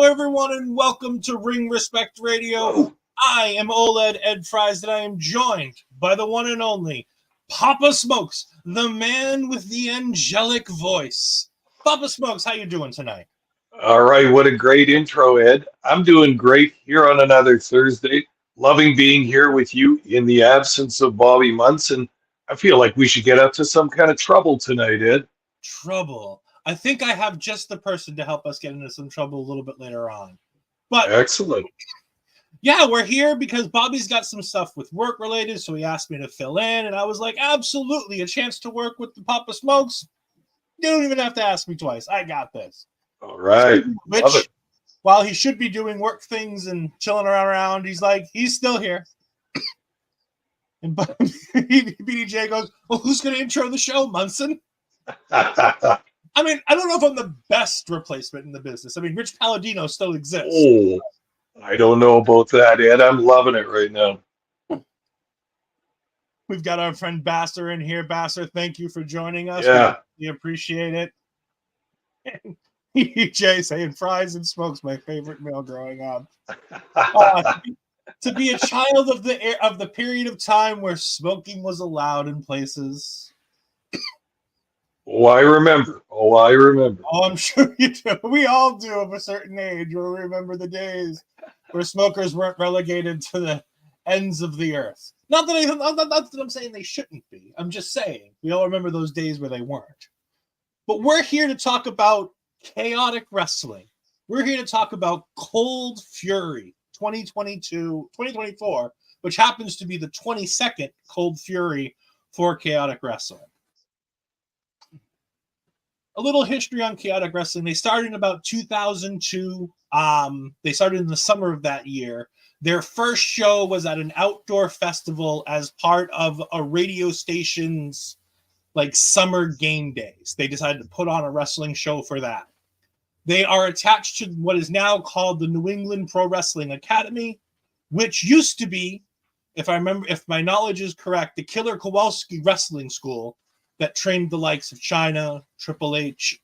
everyone, and welcome to Ring Respect Radio. I am Ol'Ed Ed Fries, and I am joined by the one and only Papa Smokes, the man with the angelic voice. Papa Smokes, how you doing tonight? All right, what a great intro, Ed. I'm doing great here on another Thursday. Loving being here with you in the absence of Bobby Munson. I feel like we should get up to some kind of trouble tonight, Ed. Trouble. I think I have just the person to help us get into some trouble a little bit later on. But Excellent. yeah, we're here because Bobby's got some stuff with work related, so he asked me to fill in, and I was like, absolutely, a chance to work with the Papa Smokes. You don't even have to ask me twice. I got this. All right. Love Which, it. while he should be doing work things and chilling around, he's still here. And BDJ goes, well, who's going to intro the show, Munson? I mean, I don't know if I'm the best replacement in the business. I mean, Rich Palladino still exists. Oh, I don't know about that, Ed. I'm loving it right now. We've got our friend Basser in here. Basser, thank you for joining us. Yeah. We appreciate it. EJ saying fries and smokes, my favorite meal growing up. To be a child of the period of time where smoking was allowed in places. Oh, I remember. Oh, I'm sure you do. We all do of a certain age. We remember the days where smokers weren't relegated to the ends of the earth. Not that I'm saying they shouldn't be. I'm just saying we all remember those days where they weren't. But we're here to talk about chaotic wrestling. We're here to talk about Cold Fury 2024, which happens to be the 22nd Cold Fury for chaotic wrestling. A little history on chaotic wrestling. They started in about 2002. They started in the summer of that year. Their first show was at an outdoor festival as part of a radio station's like summer game days. They decided to put on a wrestling show for that. They are attached to what is now called the New England Pro Wrestling Academy, which used to be, if my knowledge is correct, the Killer Kowalski Wrestling School that trained the likes of China, Triple H.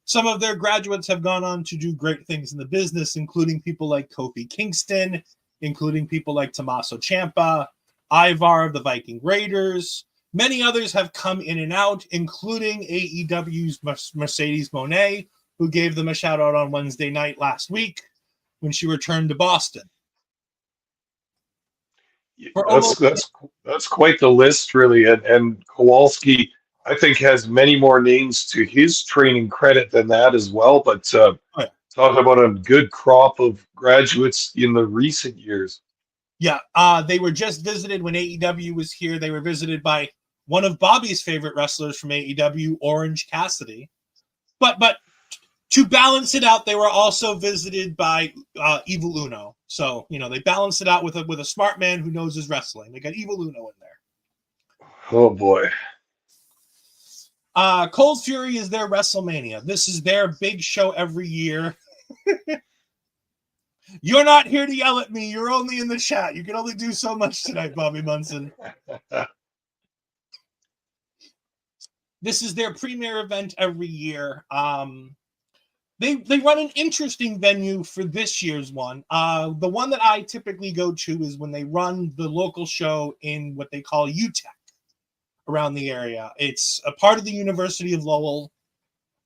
Some of their graduates have gone on to do great things in the business, including people like Kofi Kingston, including people like Tommaso Ciampa, Ivar of the Viking Raiders. Many others have come in and out, including AEW's Mercedes Moné, who gave them a shout out on Wednesday night last week when she returned to Boston. That's quite the list, really. And Kowalski, I think, has many more names to his training credit than that as well. But talk about a good crop of graduates in the recent years. Yeah, they were just visited when AEW was here. They were visited by one of Bobby's favorite wrestlers from AEW, Orange Cassidy. But to balance it out, they were also visited by Evil Uno. So, they balanced it out with a smart man who knows his wrestling. They got Evil Uno in there. Oh, boy. Cold Fury is their WrestleMania. This is their big show every year. You're not here to yell at me. You're only in the chat. You can only do so much tonight, Bobby Munson. This is their premier event every year. They run an interesting venue for this year's one. The one that I typically go to is when they run the local show in what they call UTEC around the area. It's a part of the University of Lowell,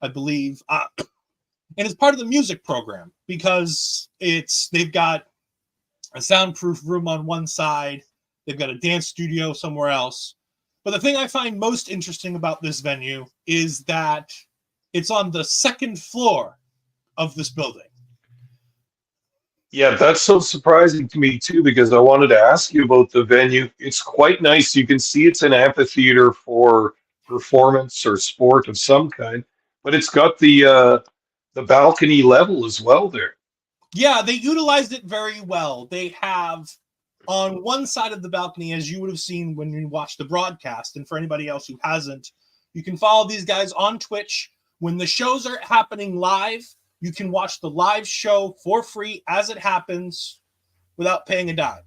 I believe. And it's part of the music program because they've got a soundproof room on one side. They've got a dance studio somewhere else. But the thing I find most interesting about this venue is that it's on the second floor of this building. Yeah, that's so surprising to me too, because I wanted to ask you about the venue. It's quite nice. You can see it's an amphitheater for performance or sport of some kind, but it's got the balcony level as well there. Yeah, they utilized it very well. They have on one side of the balcony, as you would have seen when you watched the broadcast, and for anybody else who hasn't, you can follow these guys on Twitch. When the shows are happening live, you can watch the live show for free as it happens without paying a dime.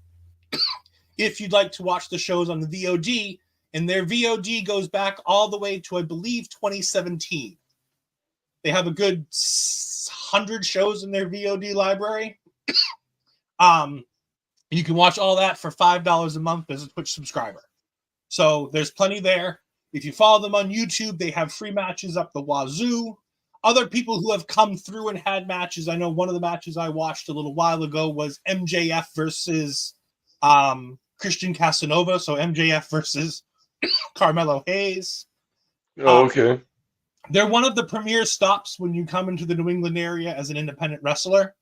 If you'd like to watch the shows on the VOD, and their VOD goes back all the way to, I believe, 2017. They have a good 100 shows in their VOD library. You can watch all that for $5 a month as a Twitch subscriber. So there's plenty there. If you follow them on YouTube, they have free matches up the wazoo. Other people who have come through and had matches. I know one of the matches I watched a little while ago was MJF versus Christian Casanova. So MJF versus Carmelo Hayes. Oh, okay. They're one of the premier stops when you come into the New England area as an independent wrestler.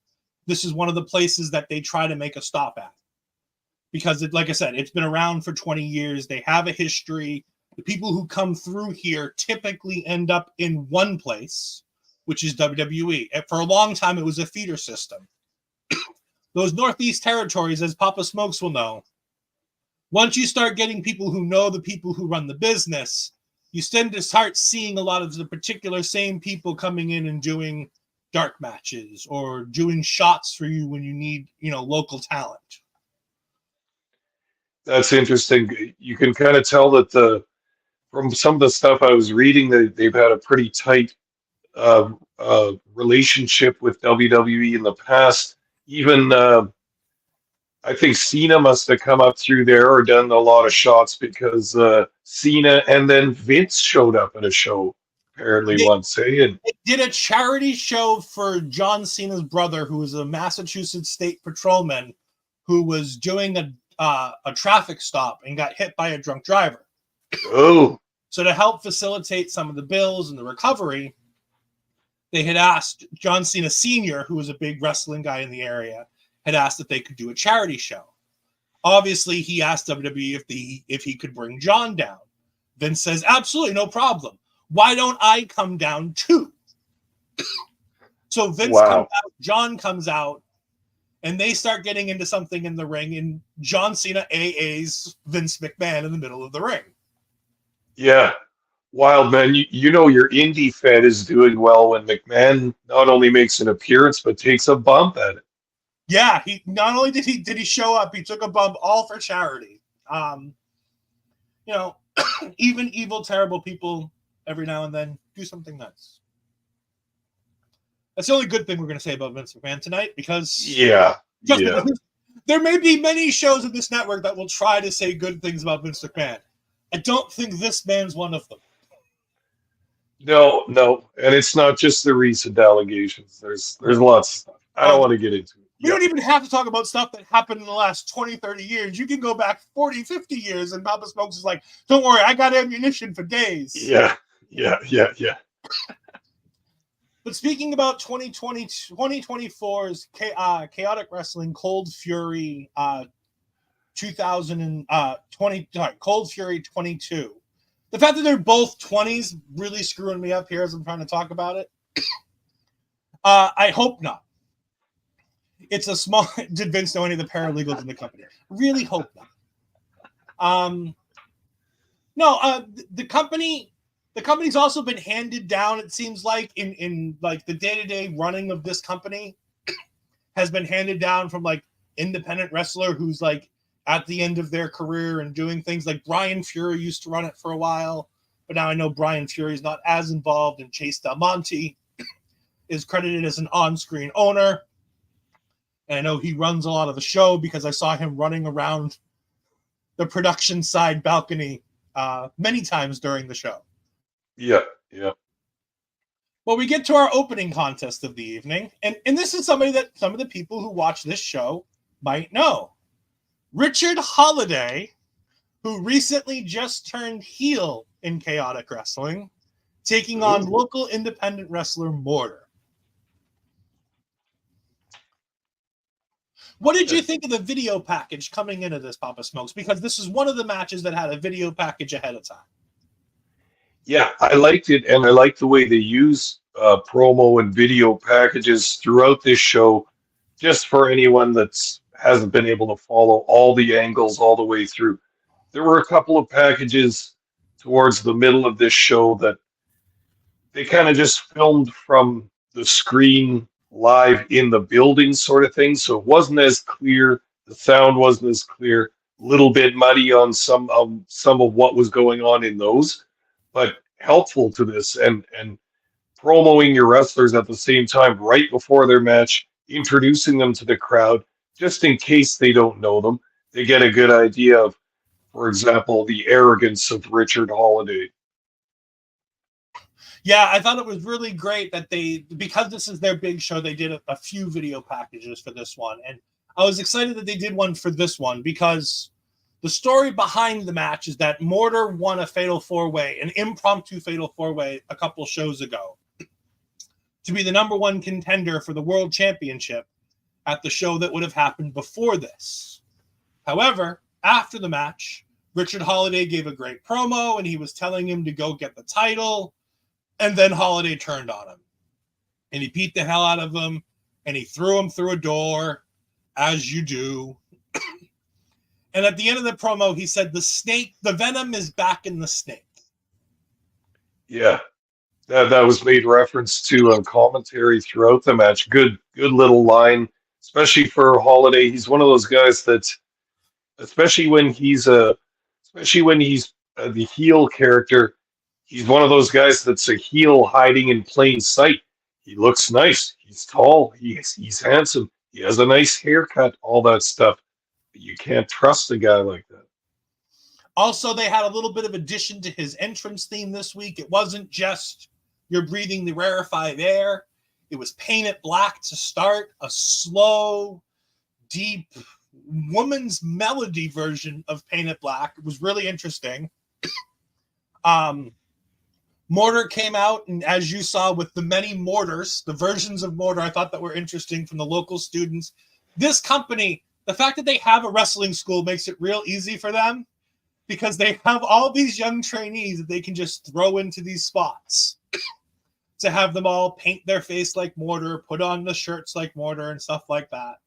This is one of the places that they try to make a stop at. Because, like I said, it's been around for 20 years. They have a history. The people who come through here typically end up in one place, which is WWE. And for a long time, it was a feeder system. Those Northeast territories, as Papa Smokes will know, once you start getting people who know the people who run the business, you tend to start seeing a lot of the particular same people coming in and doing dark matches or doing shots for you when you need, local talent. That's interesting. You can kind of tell that from some of the stuff I was reading, that they've had a pretty tight relationship with WWE in the past. Even I think Cena must have come up through there or done a lot of shots because Cena and then Vince showed up at a show apparently once. And they did a charity show for John Cena's brother, who was a Massachusetts state patrolman who was doing a traffic stop and got hit by a drunk driver. Oh. So to help facilitate some of the bills and the recovery, they had asked John Cena Sr., who was a big wrestling guy in the area, had asked if they could do a charity show. Obviously, he asked WWE if he could bring John down. Vince says, absolutely, no problem. Why don't I come down too? So Vince comes out, John comes out, and they start getting into something in the ring, and John Cena AAs Vince McMahon in the middle of the ring. Yeah. Wild, man. You know your indie fed is doing well when McMahon not only makes an appearance, but takes a bump at it. Yeah, he not only did he show up, he took a bump, all for charity. Even evil, terrible people every now and then do something nice. That's the only good thing we're going to say about Vince McMahon tonight, because there may be many shows in this network that will try to say good things about Vince McMahon. I don't think this man's one of them. No, and it's not just the recent allegations. There's lots of stuff. I don't want to get into it. We don't even have to talk about stuff that happened in the last 20, 30 years. You can go back 40, 50 years, and Papa Smokes is like, don't worry, I got ammunition for days. Yeah. But speaking about 2024's Chaotic Wrestling Cold Fury 22. The fact that they're both 20s really screwing me up here as I'm trying to talk about it. I hope not. It's a small. Did Vince know any of the paralegals in the company? Really hope not. The company's also been handed down. It seems like in like the day-to-day running of this company has been handed down from like independent wrestler who's like at the end of their career and doing things. Like Brian Fury used to run it for a while, but now I know Brian Fury's not as involved, and Chase Del Monte is credited as an on-screen owner. And I know he runs a lot of the show because I saw him running around the production side balcony many times during the show. Yeah. Well, we get to our opening contest of the evening, and this is somebody that some of the people who watch this show might know. Richard Holiday, who recently just turned heel in Chaotic Wrestling, taking on local independent wrestler Mortar. What did you think of the video package coming into this, Papa Smokes? Because this is one of the matches that had a video package ahead of time. Yeah, I liked it, and I like the way they use promo and video packages throughout this show, just for anyone that hasn't been able to follow all the angles all the way through. There were a couple of packages towards the middle of this show that they kind of just filmed from the screen live in the building sort of thing, so it wasn't as clear, the sound wasn't as clear, a little bit muddy on some of what was going on in those, but helpful to this and promoting your wrestlers at the same time right before their match, introducing them to the crowd, just in case they don't know them. They get a good idea of, for example, the arrogance of Richard Holiday. Yeah, I thought it was really great that because this is their big show, they did a few video packages for this one. And I was excited that they did one for this one because the story behind the match is that Mortar won a fatal four-way, an impromptu fatal four-way a couple shows ago to be the number one contender for the world championship at the show that would have happened before this. However, after the match, Richard Holiday gave a great promo and he was telling him to go get the title. And then Holiday turned on him. And he beat the hell out of him. And he threw him through a door, as you do. And at the end of the promo, he said, the venom is back in the snake. Yeah, that was made reference to on commentary throughout the match. Good little line, especially for Holiday. He's one of those guys that, especially when he's the heel character, he's one of those guys that's a heel hiding in plain sight. He looks nice. He's tall. He's handsome. He has a nice haircut, all that stuff. But you can't trust a guy like that. Also, they had a little bit of addition to his entrance theme this week. It wasn't just you're breathing the rarefied air. It was painted black to start, a slow, deep woman's melody version of Painted Black. It was really interesting. Mortar came out, and as you saw with the many Mortars, the versions of Mortar I thought that were interesting from the local students. This company, the fact that they have a wrestling school makes it real easy for them because they have all these young trainees that they can just throw into these spots to have them all paint their face like Mortar, put on the shirts like Mortar and stuff like that.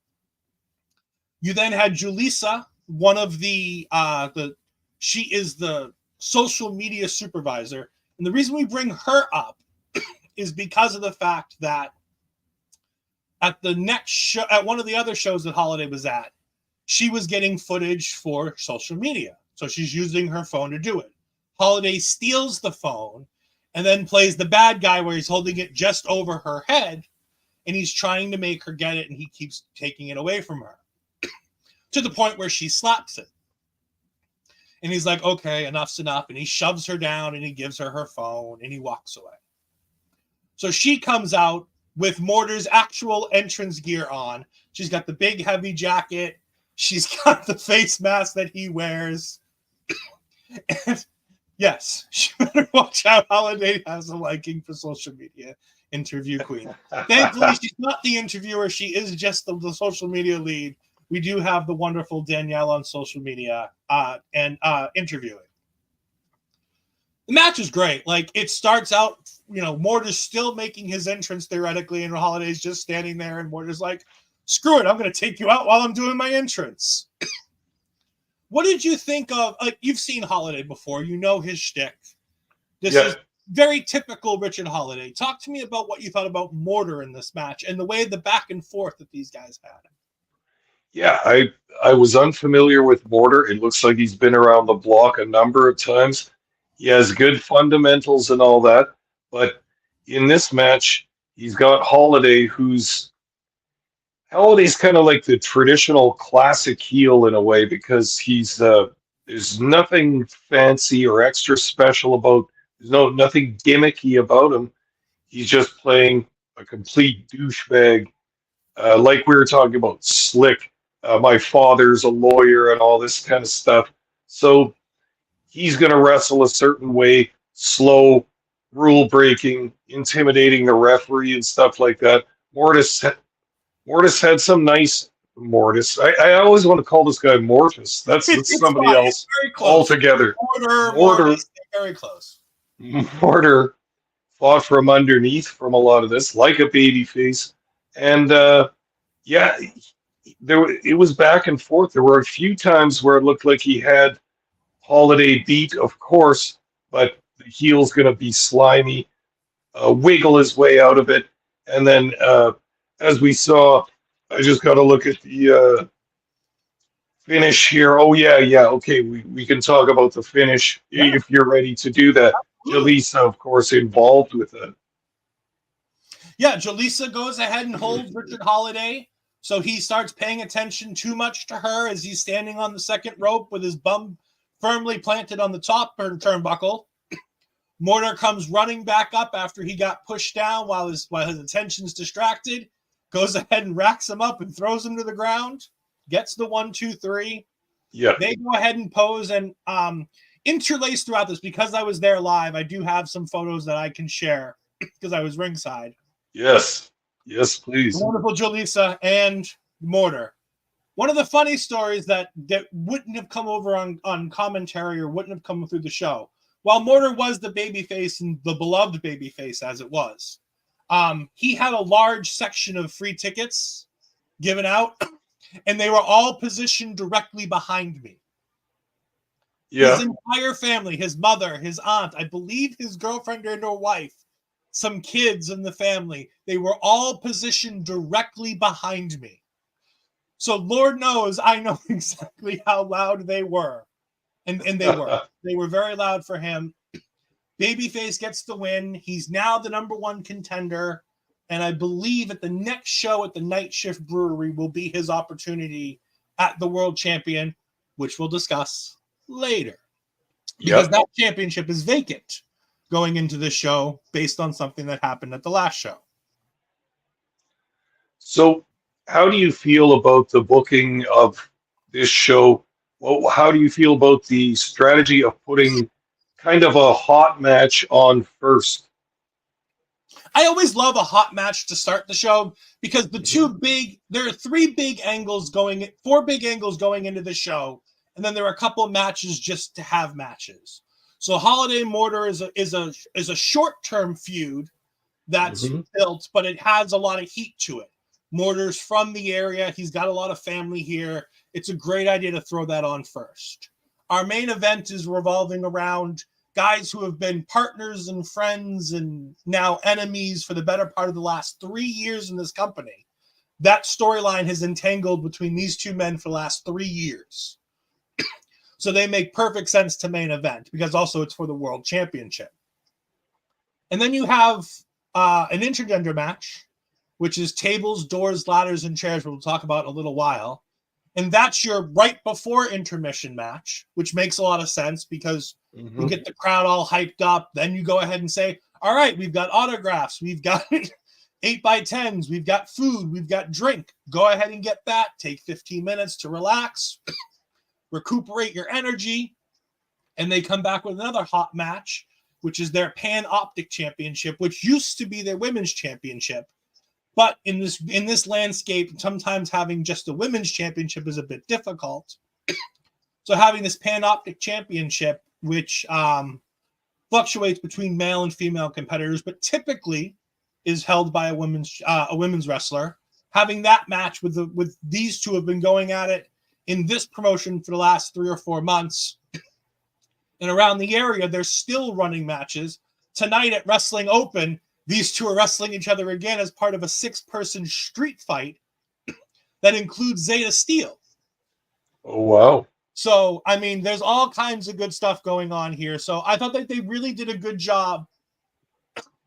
You then had Julissa, one of she is the social media supervisor. And the reason we bring her up is because of the fact that at the next show, at one of the other shows that Holiday was at, she was getting footage for social media. So she's using her phone to do it. Holiday steals the phone and then plays the bad guy where he's holding it just over her head and he's trying to make her get it and he keeps taking it away from her to the point where she slaps it. And he's like, okay, enough's enough. And he shoves her down and he gives her her phone and he walks away. So she comes out with Mortar's actual entrance gear on. She's got the big heavy jacket. She's got the face mask that he wears. And yes, she better watch out. Holiday has a liking for social media. Interview queen. Thankfully, she's not the interviewer. She is just the social media lead. We do have the wonderful Danielle on social media and interviewing. The match is great. Like, it starts out, Mortar's still making his entrance theoretically, and Holiday's just standing there, and Mortar's like, screw it, I'm going to take you out while I'm doing my entrance. What did you think of, you've seen Holiday before, you know his shtick. This is very typical Richard Holiday. Talk to me about what you thought about Mortar in this match and the way the back and forth that these guys had. Yeah, I was unfamiliar with Mortar. It looks like he's been around the block a number of times. He has good fundamentals and all that. But in this match, he's got Holiday's kind of like the traditional classic heel in a way because there's nothing fancy or extra special about, nothing gimmicky about him. He's just playing a complete douchebag, like we were talking about, slick. My father's a lawyer and all this kind of stuff. So he's going to wrestle a certain way, slow, rule-breaking, intimidating the referee and stuff like that. Mortis had some nice... Mortis. I always want to call this guy Mortis. That's somebody else altogether. Mortar. Very close. Mortar fought from underneath from a lot of this, like a babyface. And, it was back and forth. There were a few times where it looked like he had Holiday beat, of course, but the heel's going to be slimy, wiggle his way out of it. And then, as we saw, I just got to look at the finish here. Oh, yeah. Okay, we can talk about the finish if you're ready to do that. Julissa, of course, involved with it. Yeah, Jaleesa goes ahead and holds Richard Holiday, so he starts paying attention too much to her as he's standing on the second rope with his bum firmly planted on the top turnbuckle. Mortar comes running back up after he got pushed down while his attention's distracted, goes ahead and racks him up and throws him to the ground, gets the 1, 2, 3. Yeah. They go ahead and pose, and interlaced throughout this, because I was there live, I do have some photos that I can share because I was ringside. Yes. Yes, please. The wonderful Jaleesa and Mortar. One of the funny stories that wouldn't have come over on commentary or wouldn't have come through the show. While Mortar was the babyface and the beloved babyface as it was, he had a large section of free tickets given out, and they were all positioned directly behind me. Yeah. His entire family, his mother, his aunt, I believe his girlfriend and her wife, some kids in the family, they were all positioned directly behind me. So Lord knows I know exactly how loud they were. And they were. They were very loud for him. Babyface gets the win. He's now the number one contender. And I believe at the next show at the Night Shift Brewery will be his opportunity at the World Champion, which we'll discuss later. Because that championship is vacant going into this show based on something that happened at the last show. So how do you feel about the booking of this show? Well, how do you feel about the strategy of putting kind of a hot match on first? I always love a hot match to start the show because there are 3 big angles going, 4 big angles going into the show, and then there are a couple of matches just to have matches. So Holiday Mortar is a short-term feud that's built, but it has a lot of heat to it. Mortar's from the area. He's got a lot of family here. It's a great idea to throw that on first. Our main event is revolving around guys who have been partners and friends and now enemies for the better part of the last 3 years in this company. That storyline has entangled between these 2 men for the last 3 years. So they make perfect sense to main event because also it's for the World Championship. And then you have an intergender match, which is tables, doors, ladders, and chairs, we'll talk about in a little while. And that's your right before intermission match, which makes a lot of sense because you get the crowd all hyped up. Then you go ahead and say, all right, we've got autographs. We've got 8x10s. We've got food. We've got drink. Go ahead and get that. Take 15 minutes to relax, recuperate your energy. And they come back with another hot match, which is their Pan-Optic Championship, which used to be their women's championship. But in this landscape, sometimes having just a women's championship is a bit difficult. So having this Pan-Optic Championship, which fluctuates between male and female competitors, but typically is held by a women's wrestler, having that match with these 2 have been going at it in this promotion for the last 3 or 4 months. And around the area, they're still running matches. Tonight at Wrestling Open, these 2 are wrestling each other again as part of a 6-person street fight that includes Zeta Steel. Oh, wow. So, I mean, there's all kinds of good stuff going on here. So I thought that they really did a good job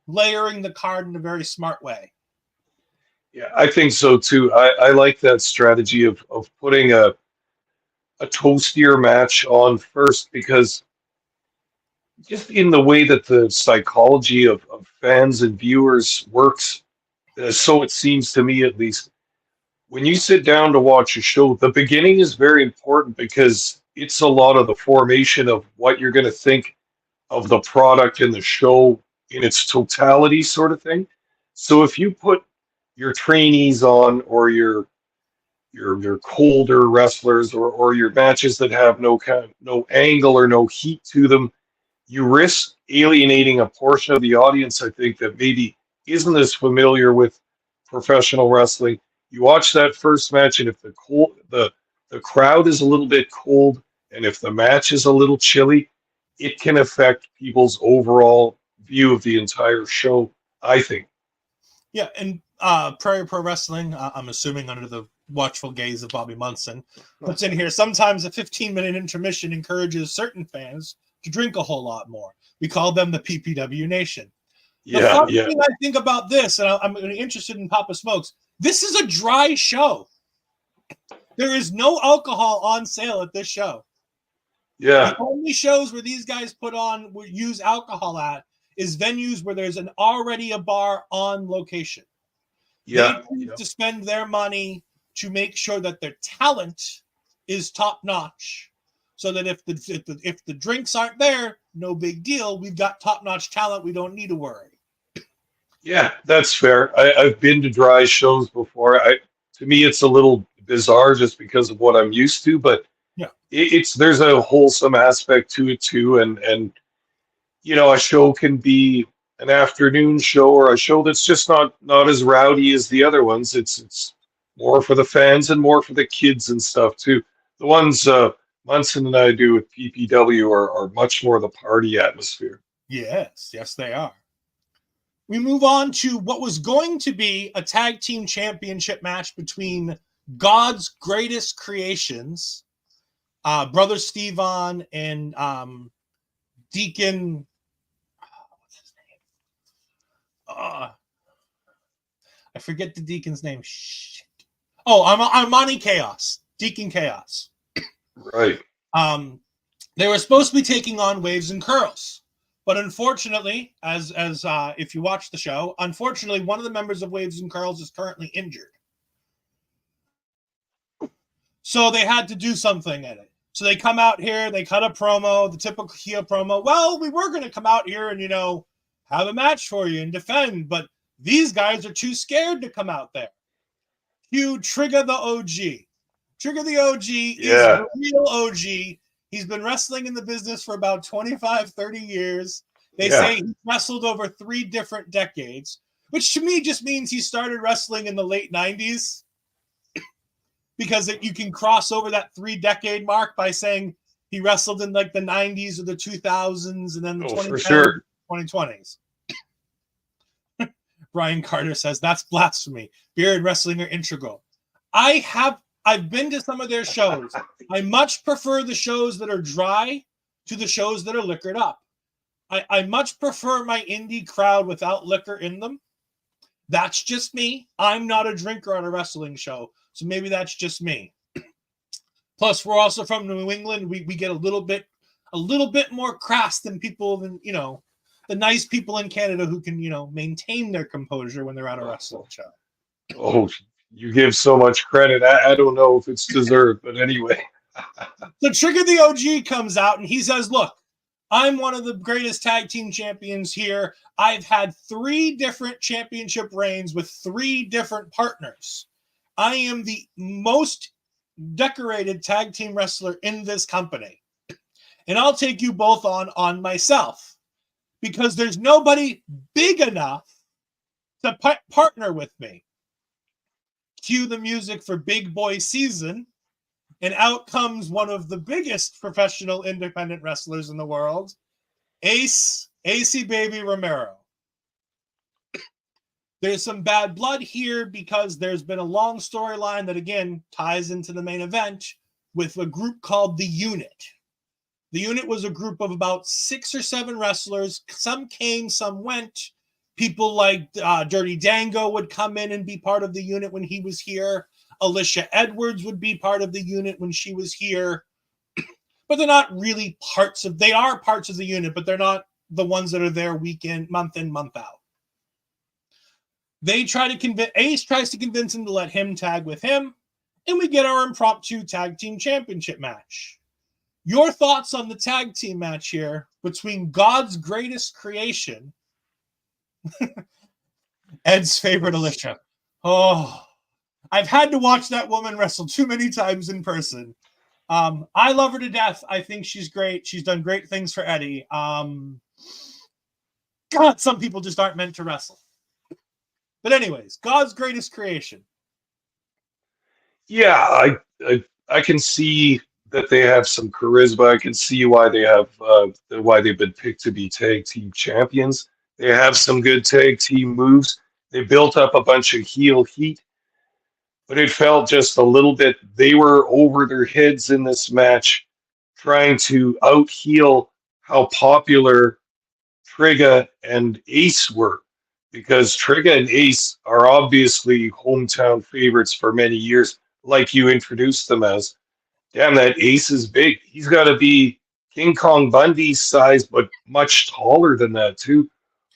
layering the card in a very smart way. Yeah, I think so too. I like that strategy of putting a toastier match on first because just in the way that the psychology of fans and viewers works, so it seems to me at least, when you sit down to watch a show, the beginning is very important because it's a lot of the formation of what you're going to think of the product and the show in its totality sort of thing. So if you put your trainees on or your colder wrestlers or your matches that have no angle or no heat to them, you risk alienating a portion of the audience, I think, that maybe isn't as familiar with professional wrestling. You watch that first match, and if the crowd is a little bit cold, and if the match is a little chilly, it can affect people's overall view of the entire show, I think. Yeah, and Prairie Pro Wrestling, I'm assuming under the watchful gaze of Bobby Munson, puts in here, sometimes a 15-minute intermission encourages certain fans to drink a whole lot more. We call them the PPW Nation. The Yeah, funny yeah, thing I think about this, and I'm interested in Papa Smokes, this is a dry show. There is no alcohol on sale at this show. yeah, The only shows where these guys use alcohol at is venues where there's already a bar on location. They yeah, choose yeah. to spend their money to make sure that their talent is top notch, so that if the drinks aren't there, no big deal. We've got top notch talent. We don't need to worry. Yeah, that's fair. I've been to dry shows before. To me, it's a little bizarre just because of what I'm used to, but Yeah. it's there's a wholesome aspect to it too, and a show can be an afternoon show or a show that's just not as rowdy as the other ones. It's more for the fans and more for the kids and stuff too. The ones Munson and I do with PPW are much more the party atmosphere. Yes, they are. We move on to what was going to be a tag team championship match between God's greatest creations, Brother Stevan and Deacon. What's his name? I forget the Deacon's name. Shit. Oh, Armani Chaos. Deacon Chaos. Right. They were supposed to be taking on Waves and Curls. But unfortunately, as if you watch the show, unfortunately, one of the members of Waves and Curls is currently injured. So they had to do something in it. So they come out here, they cut a promo, the typical heel promo. Well, we were going to come out here and, have a match for you and defend, but these guys are too scared to come out there. You Trigger the OG. Trigger the OG is the real OG. He's been wrestling in the business for about 25, 30 years. They say he wrestled over 3 different decades, which to me just means he started wrestling in the late 90s because you can cross over that 3-decade mark by saying he wrestled in like the 90s or the 2000s and then the 2010s, 2020s. Brian Carter says, that's blasphemy. Beer and wrestling are integral. I've been to some of their shows. I much prefer the shows that are dry to the shows that are liquored up. I much prefer my indie crowd without liquor in them. That's just me. I'm not a drinker on a wrestling show, so maybe that's just me. Plus, we're also from New England. We get a little bit more crass than people the nice people in Canada who can maintain their composure when they're at a wrestling show. Oh, you give so much credit. I don't know if it's deserved, but anyway. So Trigger the OG comes out and he says, look, I'm one of the greatest tag team champions here. I've had 3 different championship reigns with 3 different partners. I am the most decorated tag team wrestler in this company. And I'll take you both on myself because there's nobody big enough to partner with me. Cue the music for Big Boy Season, and out comes one of the biggest professional independent wrestlers in the world, AC Baby Romero. There's some bad blood here because there's been a long storyline that, again, ties into the main event with a group called The Unit. The Unit was a group of about 6 or 7 wrestlers. Some came, some went. People like Dirty Dango would come in and be part of the Unit when he was here. Alicia Edwards would be part of the Unit when she was here. But they're not really they are parts of the Unit, but they're not the ones that are there week in, month out. Ace tries to convince him to let him tag with him, and we get our impromptu tag team championship match. Your thoughts on the tag team match here between God's greatest creation, Ed's favorite Alicia. Oh, I've had to watch that woman wrestle too many times in person. I love her to death. I think she's great. She's done great things for Eddie. God, some people just aren't meant to wrestle. But anyways, God's greatest creation. Yeah, I can see that they have some charisma. I can see why they've been picked to be tag team champions. They have some good tag team moves. They built up a bunch of heel heat, but it felt just a little bit they were over their heads in this match, trying to out heel how popular Trigga and Ace were, because Trigga and Ace are obviously hometown favorites for many years, like you introduced them as. Damn, that Ace is big. He's got to be King Kong Bundy's size, but much taller than that too.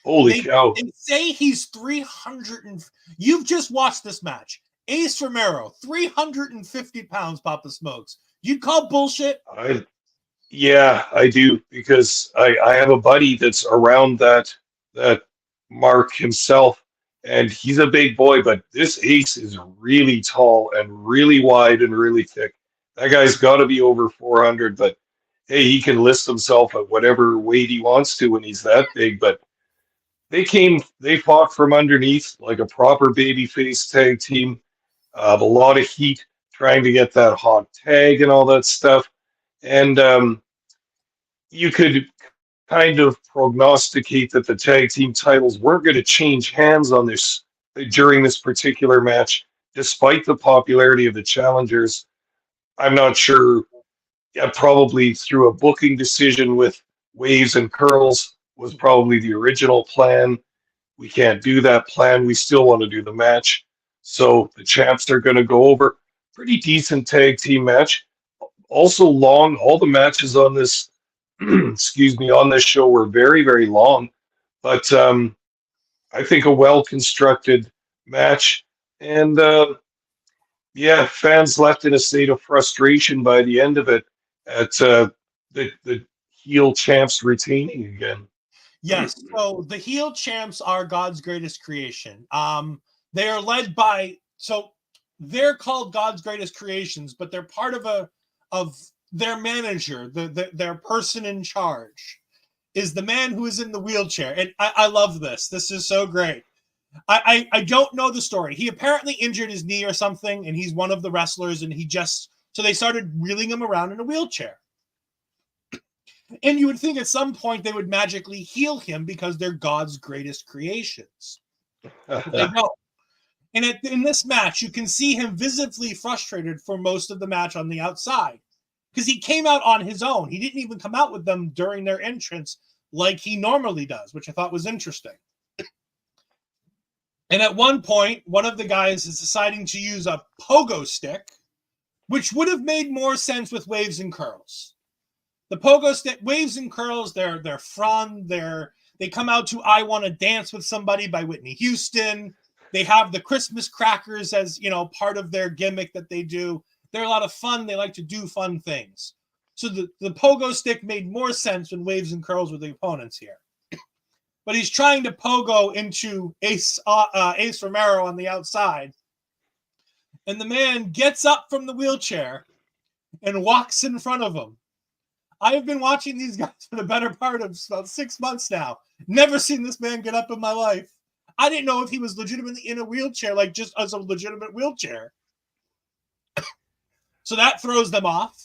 Holy They cow! they say he's 300 and you've just watched this match. Ace Romero, 350 pounds, Papa Smokes. You'd call bullshit? Yeah, I do, because I have a buddy that's around that mark himself, and he's a big boy, but this Ace is really tall and really wide and really thick. That guy's got to be over 400, but hey, he can list himself at whatever weight he wants to when he's that big. But they fought from underneath like a proper babyface tag team. A lot of heat trying to get that hot tag and all that stuff. And you could kind of prognosticate that the tag team titles weren't going to change hands on this during this particular match, despite the popularity of the challengers. I'm not sure. Yeah, probably through a booking decision with Waves and Curls was probably the original plan. We can't do that plan. We still want to do the match. So the champs are going to go over. Pretty decent tag team match. Also long. All the matches on this, excuse me, on this show were very, very long. But I think a well constructed match. And yeah, fans left in a state of frustration by the end of it at the heel champs retaining again. Yes. So the heel champs are God's greatest creation. They are led by, so they're called God's greatest creations, but they're part of their manager, their person in charge is the man who is in the wheelchair. And I love this. This is so great. I don't know the story. He apparently injured his knee or something, and he's one of the wrestlers, and so they started wheeling him around in a wheelchair. And you would think at some point they would magically heal him because they're God's greatest creations. But they don't. And in this match, you can see him visibly frustrated for most of the match on the outside because he came out on his own. He didn't even come out with them during their entrance like he normally does, which I thought was interesting. And at one point, one of the guys is deciding to use a pogo stick, which would have made more sense with Waves and Curls. The pogo stick, Waves and Curls, they're fun. They come out to "I Want to Dance with Somebody" by Whitney Houston. They have the Christmas crackers as, part of their gimmick that they do. They're a lot of fun. They like to do fun things. So the pogo stick made more sense when Waves and Curls were the opponents here. But he's trying to pogo into Ace Romero on the outside. And the man gets up from the wheelchair and walks in front of him. I have been watching these guys for the better part of about 6 months now. Never seen this man get up in my life. I didn't know if he was legitimately in a wheelchair, like just as a legitimate wheelchair. So that throws them off.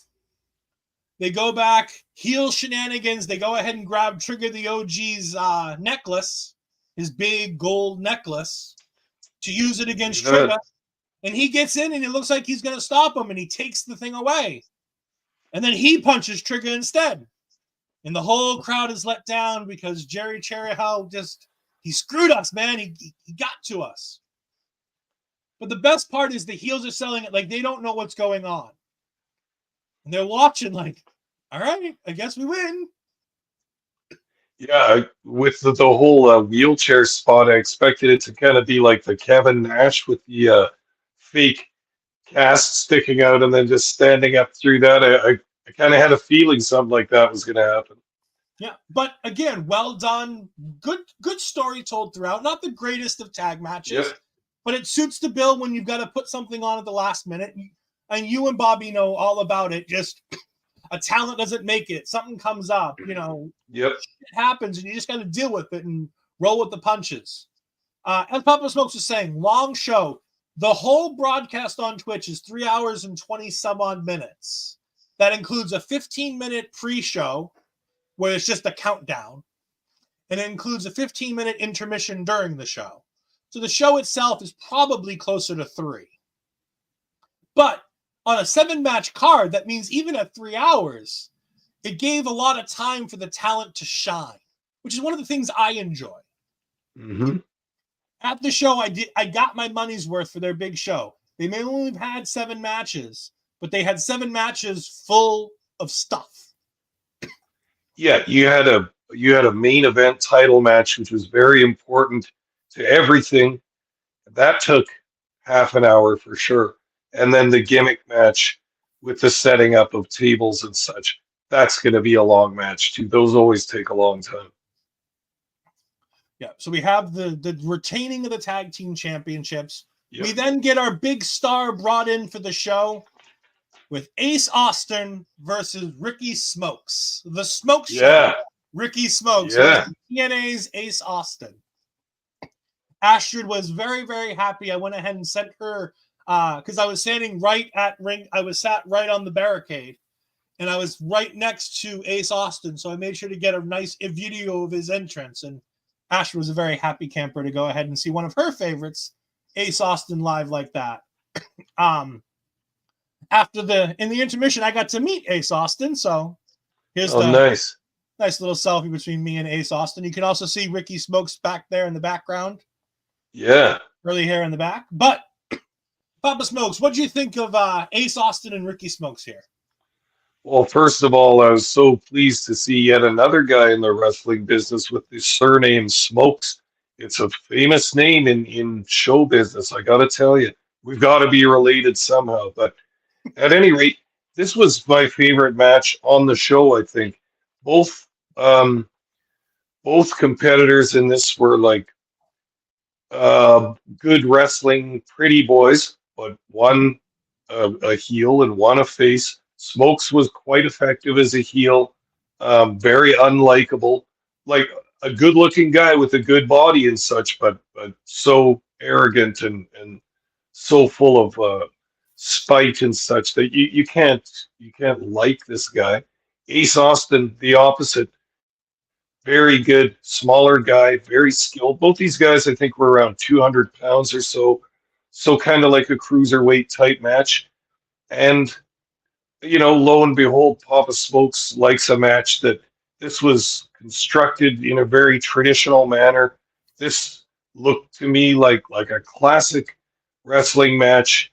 They go back, heel shenanigans. They go ahead and grab Trigger the OG's necklace, his big gold necklace, to use it against Trigger. And he gets in and it looks like he's going to stop him, and he takes the thing away. And then he punches Trigger instead. And the whole crowd is let down because Jerry Cherryhow he screwed us, man. He got to us. But the best part is the heels are selling it like they don't know what's going on. And they're watching like, all right, I guess we win. Yeah, with the whole wheelchair spot, I expected it to kind of be like the Kevin Nash with the fake cast sticking out and then just standing up through that. I kind of had a feeling something like that was going to happen. Yeah, but again, well done. Good story told throughout. Not the greatest of tag matches, but it suits the bill when you've got to put something on at the last minute. And you and Bobby know all about it. Just a talent doesn't make it. Something comes up, Yep. It happens, and you just got to deal with it and roll with the punches. As Papa Smokes was saying, long show. The whole broadcast on Twitch is 3 hours and 20 some odd minutes. That includes a 15-minute pre-show where it's just a countdown. And it includes a 15-minute intermission during the show. So the show itself is probably closer to 3. But on a 7-match card, that means even at 3 hours, it gave a lot of time for the talent to shine. which is one of the things I enjoy. Mm-hmm. At the show, I got my money's worth for their big show. They may only have had 7 matches, but they had 7 matches full of stuff. Yeah, you had a main event title match, which was very important to everything. That took half an hour for sure. And then the gimmick match with the setting up of tables and such. That's going to be a long match too. Those always take a long time. Yeah, so we have the retaining of the tag team championships. Yep. We then get our big star brought in for the show with Ace Austin versus Ricky Smokes. The Smoke Show. Ricky Smokes versus TNA's Ace Austin. Astrid was very, very happy. I went ahead and sent her because I was standing right at ring. I was sat right on the barricade, and I was right next to Ace Austin. So I made sure to get a nice video of his entrance. And Astrid was a very happy camper to go ahead and see one of her favorites, Ace Austin, live like that. In the intermission, I got to meet Ace Austin. So here's nice little selfie between me and Ace Austin. You can also see Ricky Smokes back there in the background. Yeah. Curly hair in the back. But Papa Smokes, what do you think of Ace Austin and Ricky Smokes here? Well, first of all, I was so pleased to see yet another guy in the wrestling business with the surname Smokes. It's a famous name in show business, I got to tell you. We've got to be related somehow. But at any rate, this was my favorite match on the show, I think. Both competitors in this were like good wrestling pretty boys, but one a heel and one a face. Smokes was quite effective as a heel, very unlikable, like a good-looking guy with a good body and such, but so arrogant and so full of spite and such that you can't like this guy. Ace Austin, the opposite. Very good, smaller guy, very skilled. Both these guys, I think, were around 200 pounds or so. So kind of like a cruiserweight type match. And, lo and behold, Papa Smokes likes a match that this was constructed in a very traditional manner. This looked to me like a classic wrestling match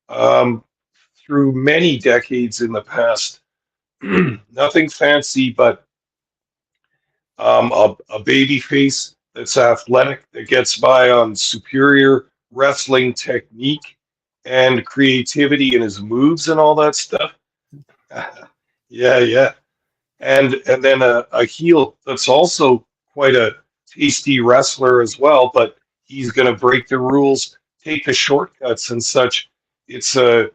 through many decades in the past. Nothing fancy, but a baby face that's athletic, that gets by on superior wrestling technique and creativity in his moves and all that stuff. Yeah. And then a heel that's also quite a tasty wrestler as well, but he's going to break the rules, take the shortcuts and such. It's a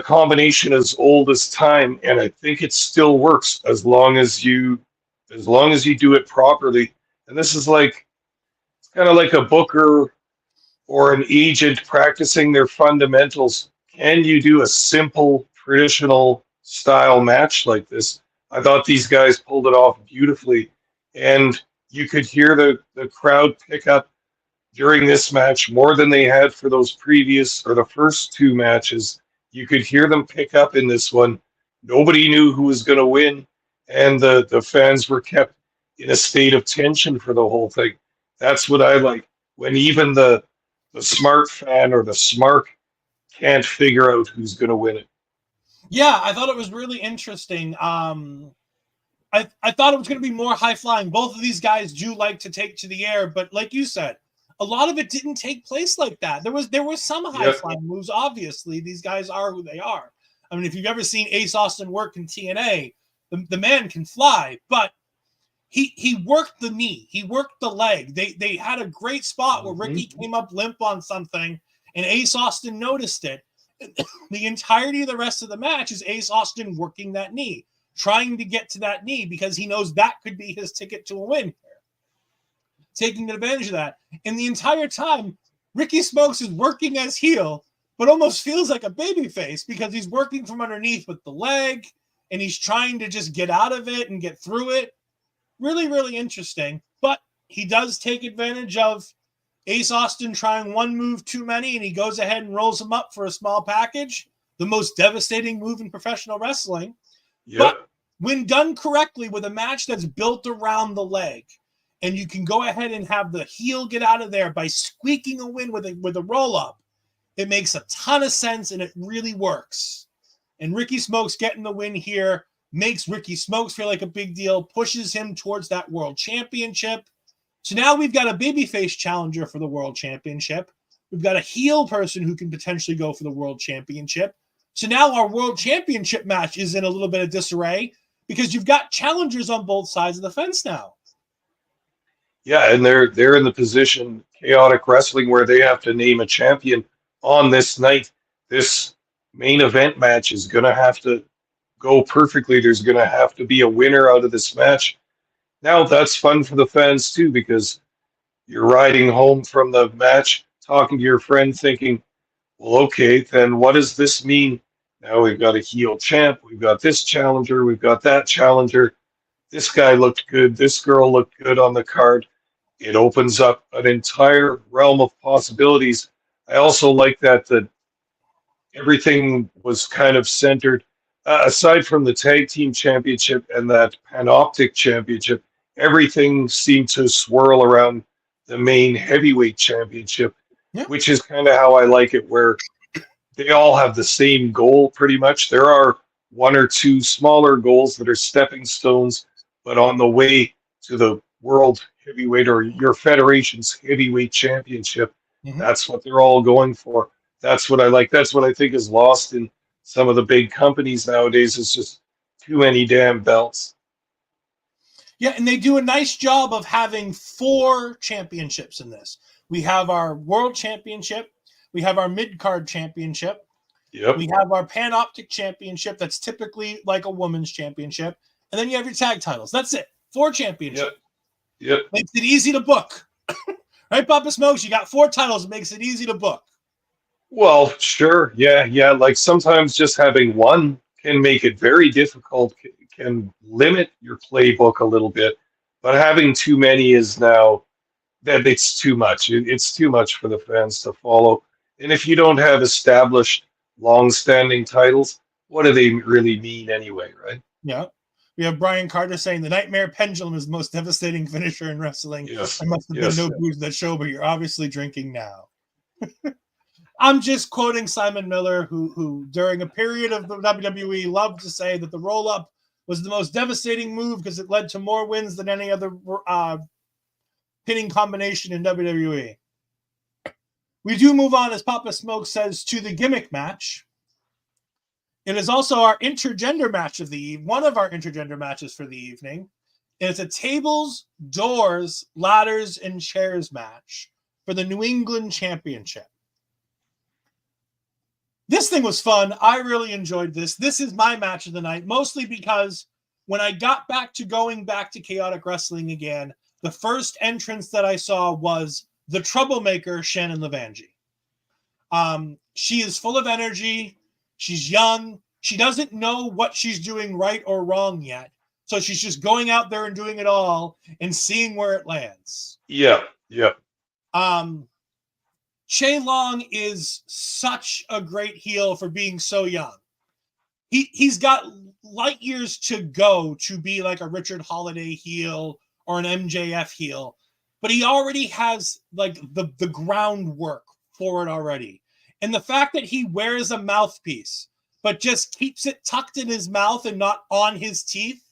combination as old as time, and I think it still works as long as you do it properly. And this is it's kind of like a booker or an agent practicing their fundamentals. Can you do a simple traditional style match like this? I thought these guys pulled it off beautifully, and you could hear the crowd pick up during this match more than they had for those previous or the first 2 matches. You could hear them pick up in this one. Nobody knew who was going to win, and the fans were kept in a state of tension for the whole thing. That's what I like, when even the smart fan or the smart can't figure out who's going to win it. Yeah, I thought it was really interesting. I thought it was going to be more high flying. Both of these guys do like to take to the air, but like you said, a lot of it didn't take place like that. There was some high flying moves. Obviously, these guys are who they are. I mean, if you've ever seen Ace Austin work in TNA, the man can fly, but he worked the knee, he worked the leg. They had a great spot where Ricky came up limp on something, and Ace Austin noticed it. The entirety of the rest of the match is Ace Austin working that knee, trying to get to that knee because he knows that could be his ticket to a win, taking advantage of that. And the entire time, Ricky Smokes is working as heel, but almost feels like a babyface because he's working from underneath with the leg, and he's trying to just get out of it and get through it. Really, really interesting. But he does take advantage of Ace Austin trying one move too many, and he goes ahead and rolls him up for a small package. The most devastating move in professional wrestling. Yep. But when done correctly with a match that's built around the leg, and you can go ahead and have the heel get out of there by squeaking a win with a roll-up, it makes a ton of sense, and it really works. And Ricky Smokes getting the win here makes Ricky Smokes feel like a big deal, pushes him towards that world championship. So now we've got a babyface challenger for the world championship. We've got a heel person who can potentially go for the world championship. So now our world championship match is in a little bit of disarray because you've got challengers on both sides of the fence now. Yeah, and they're in the position, Chaotic Wrestling, where they have to name a champion on this night. This main event match is going to have to go perfectly. There's going to have to be a winner out of this match. Now that's fun for the fans too, because you're riding home from the match, talking to your friend, thinking, well, okay, then what does this mean? Now we've got a heel champ, we've got this challenger, we've got that challenger. This guy looked good, this girl looked good on the card. It opens up an entire realm of possibilities. I also like that everything was kind of centered, aside from the tag team championship and that panoptic championship, everything seemed to swirl around the main heavyweight championship, which is kind of how I like it, where they all have the same goal pretty much. There are one or two smaller goals that are stepping stones, but on the way to the world heavyweight or your federation's heavyweight championship, that's what they're all going for. That's what I like. That's what I think is lost in some of the big companies nowadays, is just too many damn belts. Yeah, and they do a nice job of having 4 championships in this. We have our world championship. We have our mid-card championship. Yep. We have our Panoptic championship that's typically like a women's championship. And then you have your tag titles. That's it. 4 championships. Yep. Makes it easy to book. Right, Papa Smokes? You got 4 titles. It makes it easy to book. Well, sure. Yeah. Like sometimes just having one can make it very difficult, can limit your playbook a little bit. But having too many is now that it's too much. It's too much for the fans to follow. And if you don't have established, long-standing titles, what do they really mean anyway, right? Yeah. We have Brian Carter saying the Nightmare Pendulum is the most devastating finisher in wrestling. Yes. There must have been no booze at that show, but you're obviously drinking now. I'm just quoting Simon Miller, who during a period of the WWE loved to say that the roll-up was the most devastating move because it led to more wins than any other pinning combination in WWE. We do move on, as Papa Smoke says, to the gimmick match. It is also our intergender match of the evening, one of our intergender matches for the evening. And it's a tables, doors, ladders, and chairs match for the New England Championship. This thing was fun. I really enjoyed this. This is my match of the night, mostly because when I got back to going back to Chaotic Wrestling again, the first entrance that I saw was the troublemaker, Shannon Levangie. She is full of energy. She's young. She doesn't know what she's doing right or wrong yet. So she's just going out there and doing it all and seeing where it lands. Yeah. Che Long is such a great heel for being so young. He's got light years to go to be like a Richard Holiday heel or an MJF heel, but he already has like the groundwork for it already. And the fact that he wears a mouthpiece, but just keeps it tucked in his mouth and not on his teeth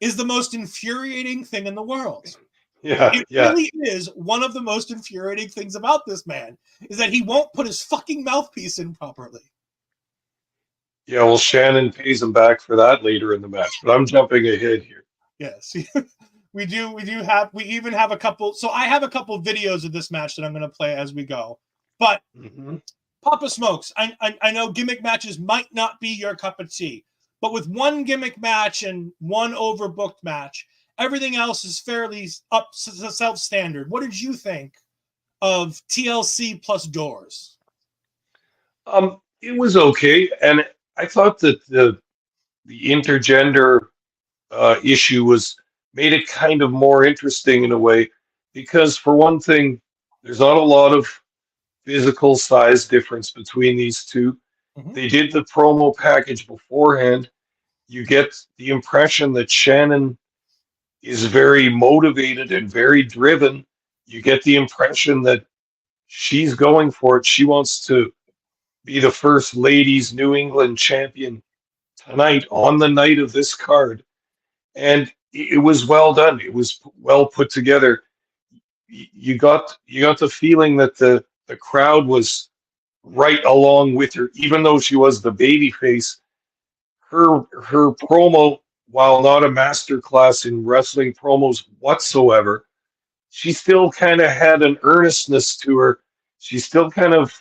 is the most infuriating thing in the world. It really is one of the most infuriating things about this man, is that he won't put his fucking mouthpiece in properly. Yeah, well, Shannon pays him back for that later in the match, but I'm jumping ahead here. Yes. We even have a couple. So I have a couple videos of this match that I'm going to play as we go. But Papa Smokes, I know gimmick matches might not be your cup of tea, but with one gimmick match and one overbooked match, everything else is fairly up to self-standard. What did you think of TLC plus Doors? It was okay, and I thought that the intergender issue made it kind of more interesting in a way, because for one thing, there's not a lot of physical size difference between these two. They did the promo package beforehand, you get the impression that Shannon is very motivated and very driven. You get the impression that she's going for it. She wants to be the first ladies New England champion tonight on the night of this card. And it was well done. It was well put together. You got the feeling that the crowd was right along with her, even though she was the baby face. Her promo, while not a master class in wrestling promos whatsoever, she still kind of had an earnestness to her. She still kind of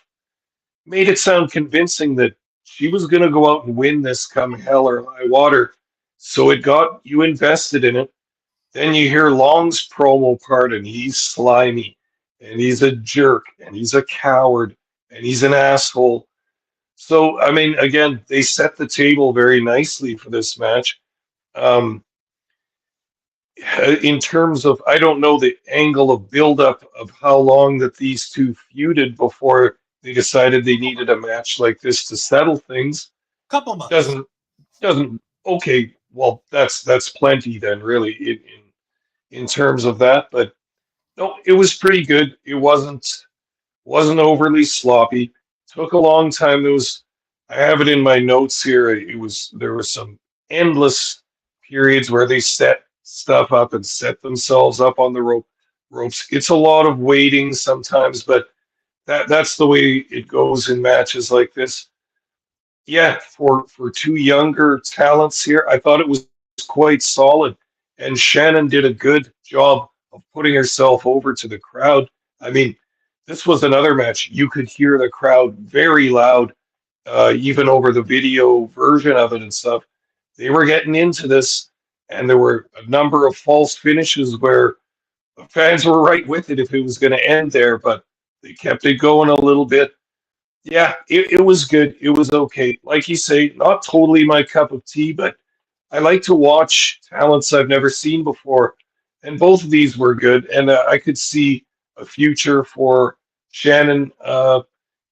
made it sound convincing that she was going to go out and win this come hell or high water. So it got you invested in it. Then you hear Long's promo part, and he's slimy, and he's a jerk, and he's a coward, and he's an asshole. So, I mean, again, they set the table very nicely for this match. Um, in terms of, I don't know the angle of buildup of how long that these two feuded before they decided they needed a match like this to settle things. Couple months. Doesn't okay. Well, that's plenty then, really, in terms of that. But no, it was pretty good. It wasn't overly sloppy. Took a long time. I have it in my notes here. There were some endless periods where they set stuff up and set themselves up on the ropes. It's a lot of waiting sometimes, but that's the way it goes in matches like this. Yeah, for two younger talents here, I thought it was quite solid, and Shannon did a good job of putting herself over to the crowd. I mean, this was another match. You could hear the crowd very loud, even over the video version of it and stuff. They were getting into this, and there were a number of false finishes where the fans were right with it if it was going to end there, but they kept it going a little bit. Yeah, it was good. It was okay. Like you say, not totally my cup of tea, but I like to watch talents I've never seen before. And both of these were good. And I could see a future for Shannon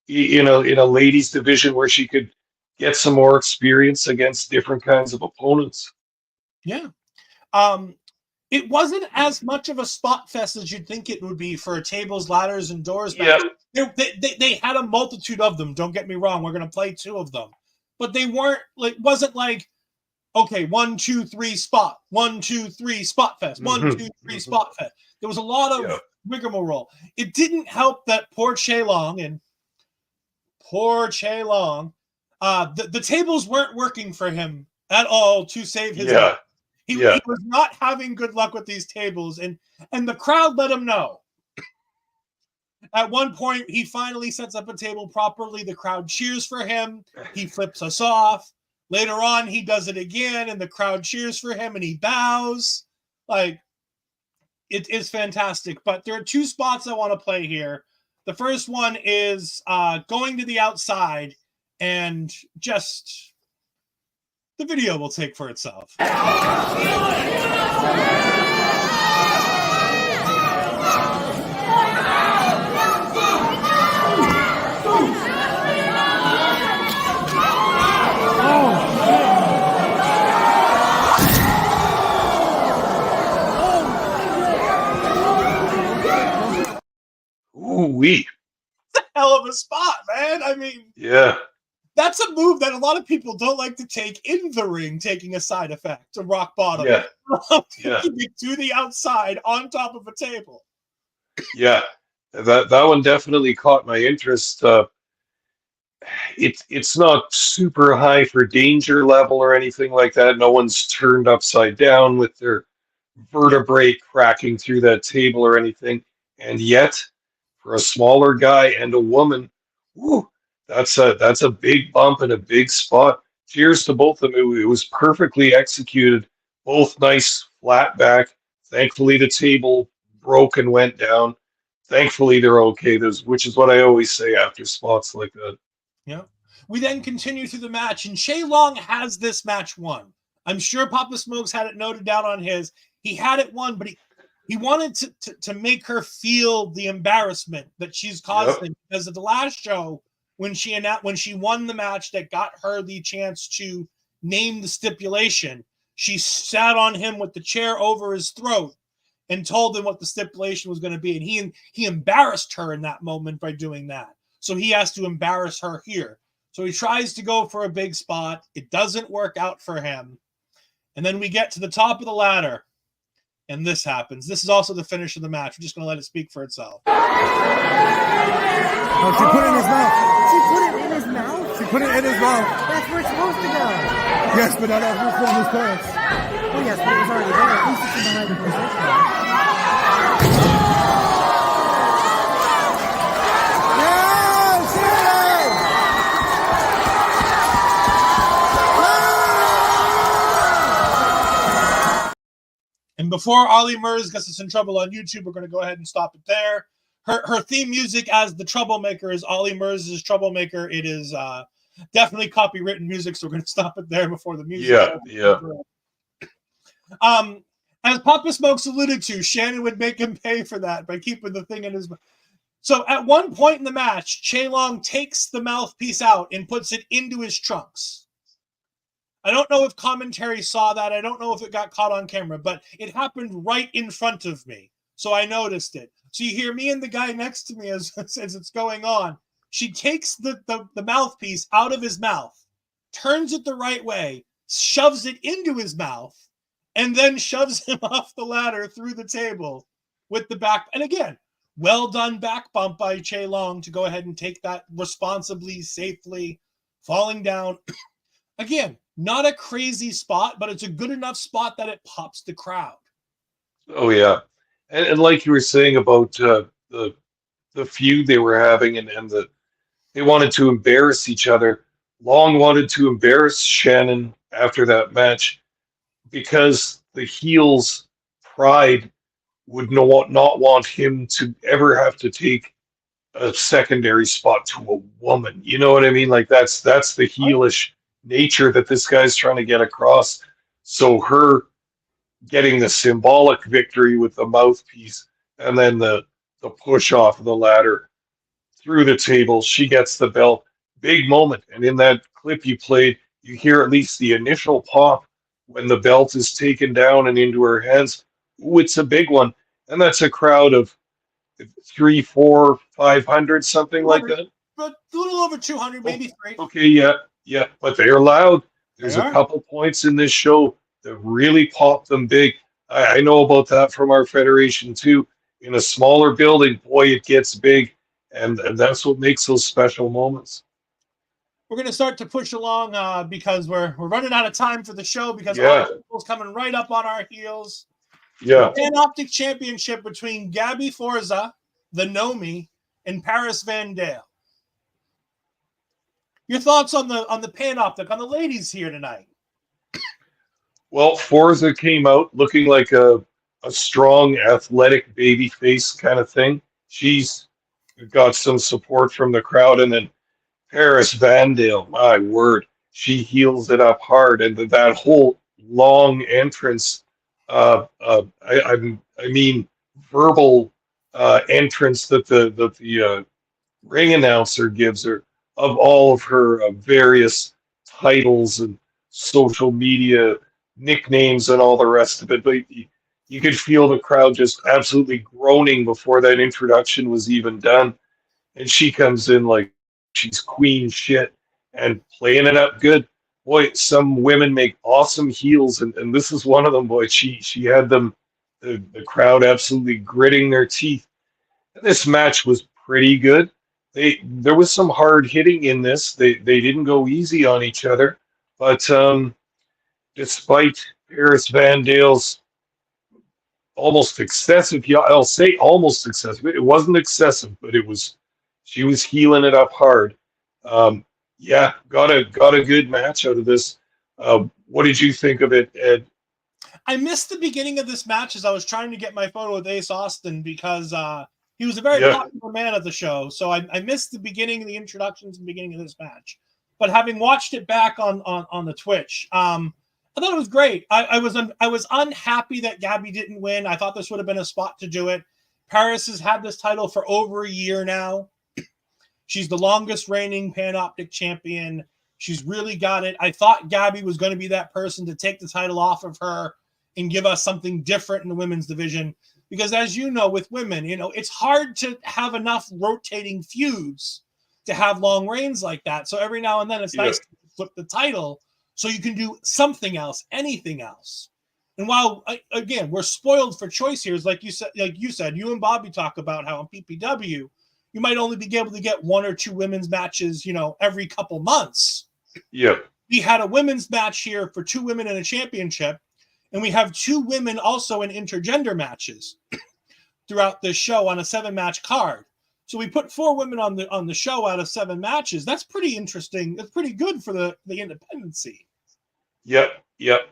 in a ladies division where she could get some more experience against different kinds of opponents. Yeah. It wasn't as much of a spot fest as you'd think it would be for a tables, ladders, and doors match. They had a multitude of them. Don't get me wrong. We're going to play two of them. But they wasn't like, okay, 1, 2, 3 spot. 1, 2, 3 spot fest. 1, 2, 3 spot fest. There was a lot of rigmarole. It didn't help that poor Che Long, the tables weren't working for him at all to save his life. He was not having good luck with these tables, and the crowd let him know. At one point, he finally sets up a table properly. The crowd cheers for him. He flips us off. Later on, he does it again, and the crowd cheers for him, and he bows. Like, it is fantastic. But there are two spots I want to play here. The first one is going to the outside, and just the video will take for itself. Ooh-wee. It's a hell of a spot, man. I mean, yeah. That's a move that a lot of people don't like to take in the ring, taking a side effect to rock bottom. Yeah. Taking it to the outside on top of a table. Yeah. That one definitely caught my interest. It's not super high for danger level or anything like that. No one's turned upside down with their vertebrae cracking through that table or anything. And yet, for a smaller guy and a woman, whoo, that's a big bump and a big spot. Cheers to both of them. It was perfectly executed. Both nice flat back. Thankfully, the table broke and went down. Thankfully, they're okay. Which is what I always say after spots like that. Yeah. We then continue through the match, and Che Long has this match won. I'm sure Papa Smokes had it noted down on his. He had it won, but he wanted to make her feel the embarrassment that she's causing, because at the last show, when she won the match that got her the chance to name the stipulation, she sat on him with the chair over his throat and told him what the stipulation was going to be. And he embarrassed her in that moment by doing that. So he has to embarrass her here. So he tries to go for a big spot. It doesn't work out for him. And then we get to the top of the ladder. And this happens. This is also the finish of the match. We're just going to let it speak for itself. Oh, she put it in his mouth. She put it in his mouth? She put it in his mouth. That's where it's supposed to go. Yes, but not after it's in his pants. Oh, yes, but it was already there. At least it's in the right position. And before Ollie Murs gets us in trouble on YouTube, we're going to go ahead and stop it there. Her theme music as the Troublemaker is Ollie Murs' Troublemaker. It is definitely copywritten music, so we're going to stop it there before the music. Yeah. As Papa Smokes alluded to, Shannon would make him pay for that by keeping the thing in his mouth. So at one point in the match, Che Long takes the mouthpiece out and puts it into his trunks. I don't know if commentary saw that. I don't know if it got caught on camera, but it happened right in front of me. So I noticed it. So you hear me and the guy next to me as it's going on. She takes the mouthpiece out of his mouth, turns it the right way, shoves it into his mouth, and then shoves him off the ladder through the table with the back. And again, well done back bump by Che Long to go ahead and take that responsibly, safely, falling down. Again, not a crazy spot, but it's a good enough spot that it pops the crowd. Oh yeah, and like you were saying about the feud they were having, and they wanted to embarrass each other. Long wanted to embarrass Shannon after that match because the heel's pride would not want him to ever have to take a secondary spot to a woman. You know what I mean? Like that's the heelish nature that this guy's trying to get across. So her getting the symbolic victory with the mouthpiece and then the push off of the ladder through the table, she gets the belt. Big moment. And in that clip you played, you hear at least the initial pop when the belt is taken down and into her hands. Ooh, it's a big one. And that's a crowd of 300, 400, 500, something like that. But a little over 200, maybe 3. Okay, yeah, but they're loud. There's a couple points in this show that really pop them big. I know about that from our federation too. In a smaller building, boy, it gets big, and that's what makes those special moments. We're going to start to push along because we're running out of time for the show because people's coming right up on our heels. Yeah. The Panoptic Championship between Gabby Forza, the Nomi, and Paris Van Dale. Your thoughts on the Panoptic, on the ladies here tonight? Well, Forza came out looking like a strong, athletic baby face kind of thing. She's got some support from the crowd, and then Paris Van Dale, my word, she heels it up hard, and that whole long entrance. I mean, verbal entrance that the ring announcer gives her of all of her various titles and social media nicknames and all the rest of it. But you could feel the crowd just absolutely groaning before that introduction was even done. And she comes in like she's queen shit and playing it up good. Boy, some women make awesome heels, and this is one of them, boy. She had them, the crowd absolutely gritting their teeth. This match was pretty good. There was some hard hitting in this. They didn't go easy on each other, but despite Paris Van Dale's almost excessive, I'll say almost excessive. It wasn't excessive, but she was healing it up hard. Yeah, got a good match out of this. What did you think of it, Ed? I missed the beginning of this match as I was trying to get my photo with Ace Austin because he was a very popular man of the show. So I missed the beginning, the introductions and beginning of this match. But having watched it back on the Twitch, I thought it was great. I was unhappy that Gabby didn't win. I thought this would have been a spot to do it. Paris has had this title for over a year now. She's the longest reigning Panoptic champion. She's really got it. I thought Gabby was going to be that person to take the title off of her and give us something different in the women's division. Because as you know, with women, it's hard to have enough rotating feuds to have long reigns like that. So every now and then it's nice to flip the title so you can do something else, anything else. And while, again, we're spoiled for choice here, like you said, you and Bobby talk about how on PPW, you might only be able to get 1 or 2 women's matches, every couple months. Yeah. We had a women's match here for 2 women in a championship, and we have 2 women also in intergender matches throughout this show on a 7-match card. So we put 4 women on the show out of 7 matches. That's pretty interesting. That's pretty good for the independency. Yep.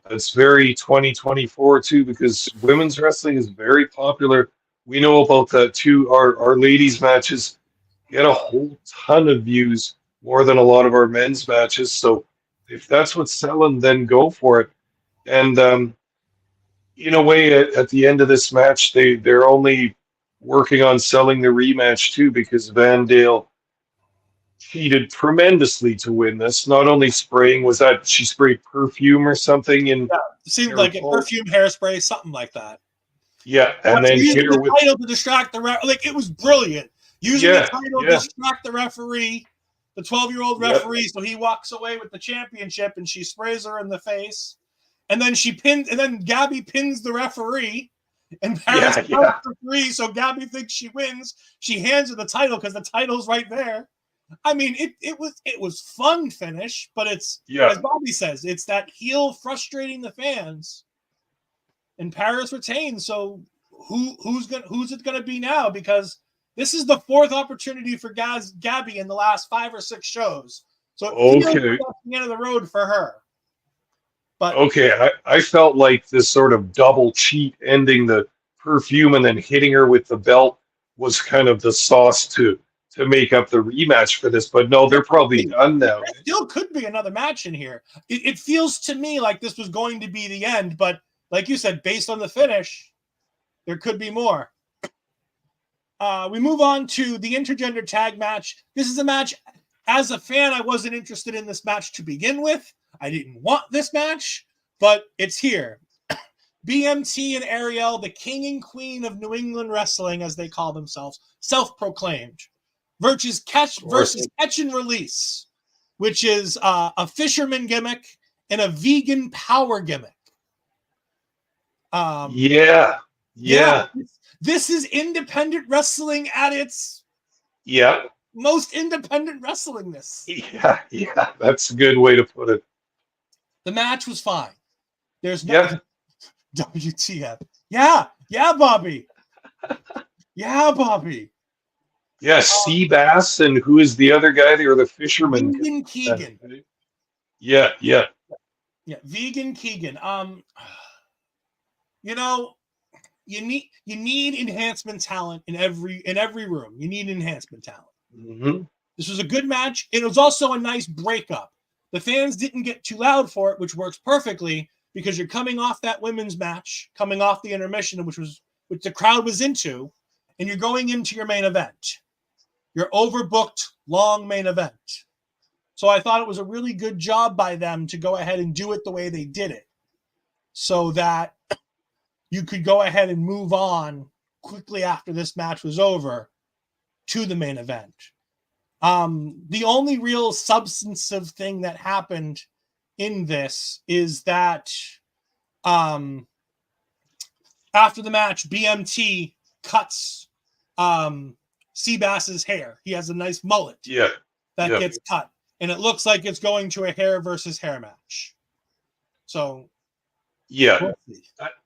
It's very 2024 too, because women's wrestling is very popular. We know about that too. Our ladies matches get a whole ton of views, more than a lot of our men's matches. So if that's what's selling, then go for it. And in a way, at the end of this match, they're only working on selling the rematch too, because Van Dale cheated tremendously to win this. Not only spraying, was that she sprayed perfume or something in? Yeah, it seemed like a perfume, hairspray, something like that. Yeah, and then hit her with the title to distract the like it was brilliant. Using the title to distract the referee, the 12-year-old referee, so he walks away with the championship, and she sprays her in the face, and then Gabby pins the referee, and Paris counts for 3, so Gabby thinks she wins. She hands her the title because the title's right there. I mean, it was fun finish, but it's as Bobby says, it's that heel frustrating the fans. And Paris retains. So who's it gonna be now? Because this is the 4th opportunity for Gabby in the last 5 or 6 shows. So it feels like that's the end of the road for her. But I felt like this sort of double cheat, ending the perfume and then hitting her with the belt, was kind of the sauce to make up the rematch for this. But no, they're probably done now. There still could be another match in here. It feels to me like this was going to be the end, but like you said, based on the finish, there could be more. We move on to the intergender tag match. This is a match, as a fan, I wasn't interested in this match to begin with. I didn't want this match, but it's here. BMT and Ariel, the king and queen of New England wrestling, as they call themselves, self-proclaimed, versus catch and release, which is a fisherman gimmick and a vegan power gimmick. This is independent wrestling at its most independent wrestlingness. Yeah, that's a good way to put it. The match was fine. There's no WTF. Yeah, Bobby. Yeah, Bobby. Yeah, Seabass, and who is the other guy? They were the fisherman. Vegan Keegan. Yeah, Vegan Keegan. You need enhancement talent in every room. You need enhancement talent. Mm-hmm. This was a good match. It was also a nice breakup. The fans didn't get too loud for it, which works perfectly because you're coming off that women's match, coming off the intermission, which the crowd was into, and you're going into your main event. Your overbooked long main event. So I thought it was a really good job by them to go ahead and do it the way they did it, so that you could go ahead and move on quickly after this match was over to the main event. The only real substantive thing that happened in this is that after the match, BMT cuts Seabass's hair. He has a nice mullet that gets cut, and it looks like it's going to a hair versus hair match. So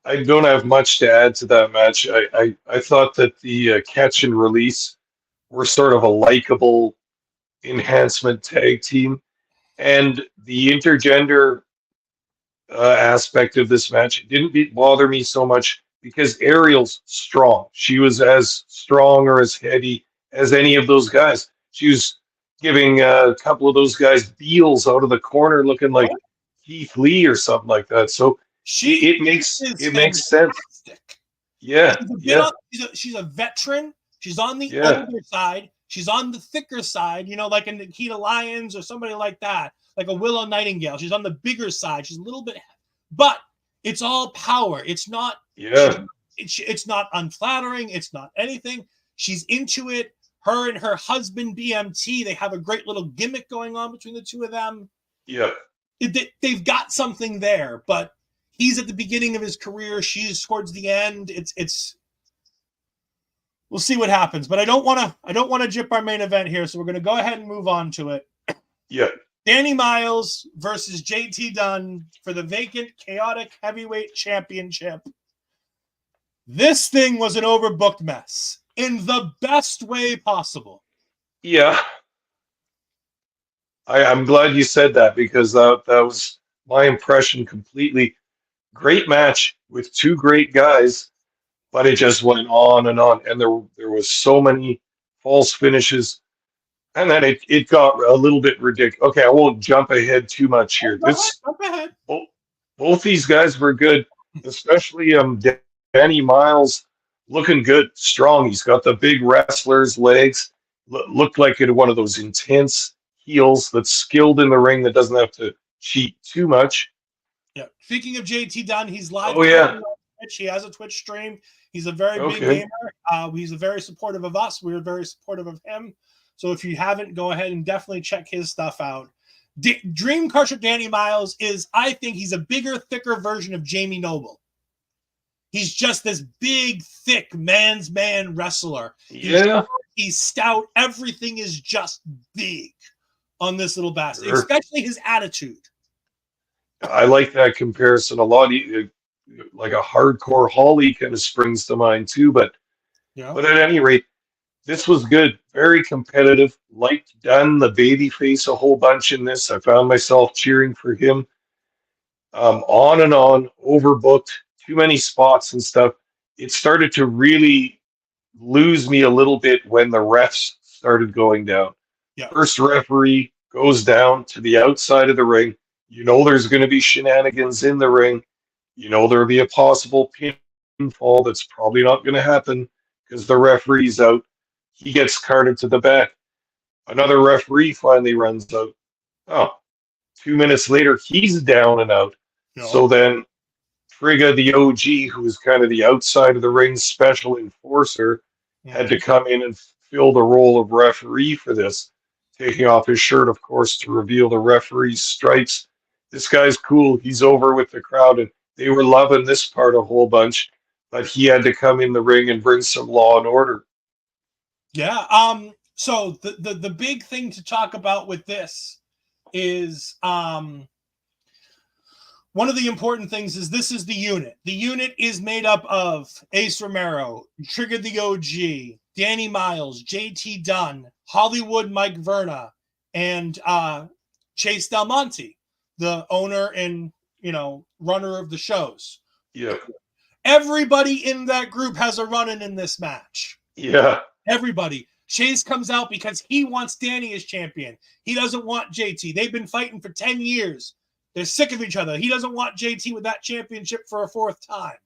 I don't have much to add to that match. I thought that the catch and release were sort of a likable enhancement tag team, and the intergender aspect of this match didn't bother me so much because Ariel's strong. She was as strong or as heady as any of those guys. She was giving a couple of those guys deals out of the corner, looking like Keith Lee or something like that. So it makes sense. Yeah, She's a veteran. She's on the older side. She's on the thicker side, like a Nikita Lyons or somebody like that, like a Willow Nightingale. She's on the bigger side. She's a little bit, but it's all power. It's not. Yeah. It's not unflattering. It's not anything. She's into it. Her and her husband BMT, they have a great little gimmick going on between the two of them. Yeah. They've got something there, but he's at the beginning of his career. She's towards the end. It's. We'll see what happens, but I don't want to jip our main event here, so we're going to go ahead and move on to it. Yeah. Danny Miles versus JT Dunn for the vacant chaotic heavyweight championship. This thing was an overbooked mess in the best way possible. Yeah. I'm glad you said that, because that was my impression completely. Great match with two great guys, but it just went on, and there was so many false finishes, and then it got a little bit ridiculous. Okay, I won't jump ahead too much here. Jump ahead. Both these guys were good, especially Danny Miles, looking good, strong. He's got the big wrestler's legs. Looked like one of those intense heels that's skilled in the ring, that doesn't have to cheat too much. Yeah. Speaking of JT Dunn, he's live. Oh, yeah. He has a Twitch stream. He's a very big gamer. He's very supportive of us. We're very supportive of him. So if you haven't, go ahead and definitely check his stuff out. Dream Crusher Danny Miles I think he's a bigger, thicker version of Jamie Noble. He's just this big, thick man's man wrestler. He's stout. Everything is just big on this little bastard, especially his attitude. I like that comparison a lot. Like a hardcore Holly kind of springs to mind too, but at any rate, this was good. Very competitive. Liked Dunn, the babyface, a whole bunch in this. I found myself cheering for him. On and on, overbooked, too many spots and stuff. It started to really lose me a little bit when the refs started going down. Yeah. First referee goes down to the outside of the ring. There's going to be shenanigans in the ring. There'll be a possible pinfall that's probably not going to happen because the referee's out. He gets carted to the back. Another referee finally runs out. 2 minutes later, he's down and out. No. So then Frigga, the OG, who was kind of the outside of the ring special enforcer, had to come in and fill the role of referee for this, taking off his shirt, of course, to reveal the referee's stripes. This guy's cool. He's over with the crowd, and they were loving this part a whole bunch, but he had to come in the ring and bring some law and order. Yeah. So the big thing to talk about with this is one of the important things is this is the unit. The unit is made up of Ace Romero, Trigger the OG, Danny Miles, JT Dunn, Hollywood Mike Verna, and Chase Del Monte, the owner and runner of the shows. Yeah. Everybody in that group has a run-in in this match. Yeah. Everybody. Chase comes out because he wants Danny as champion. He doesn't want JT. They've been fighting for 10 years. They're sick of each other. He doesn't want JT with that championship for a fourth time.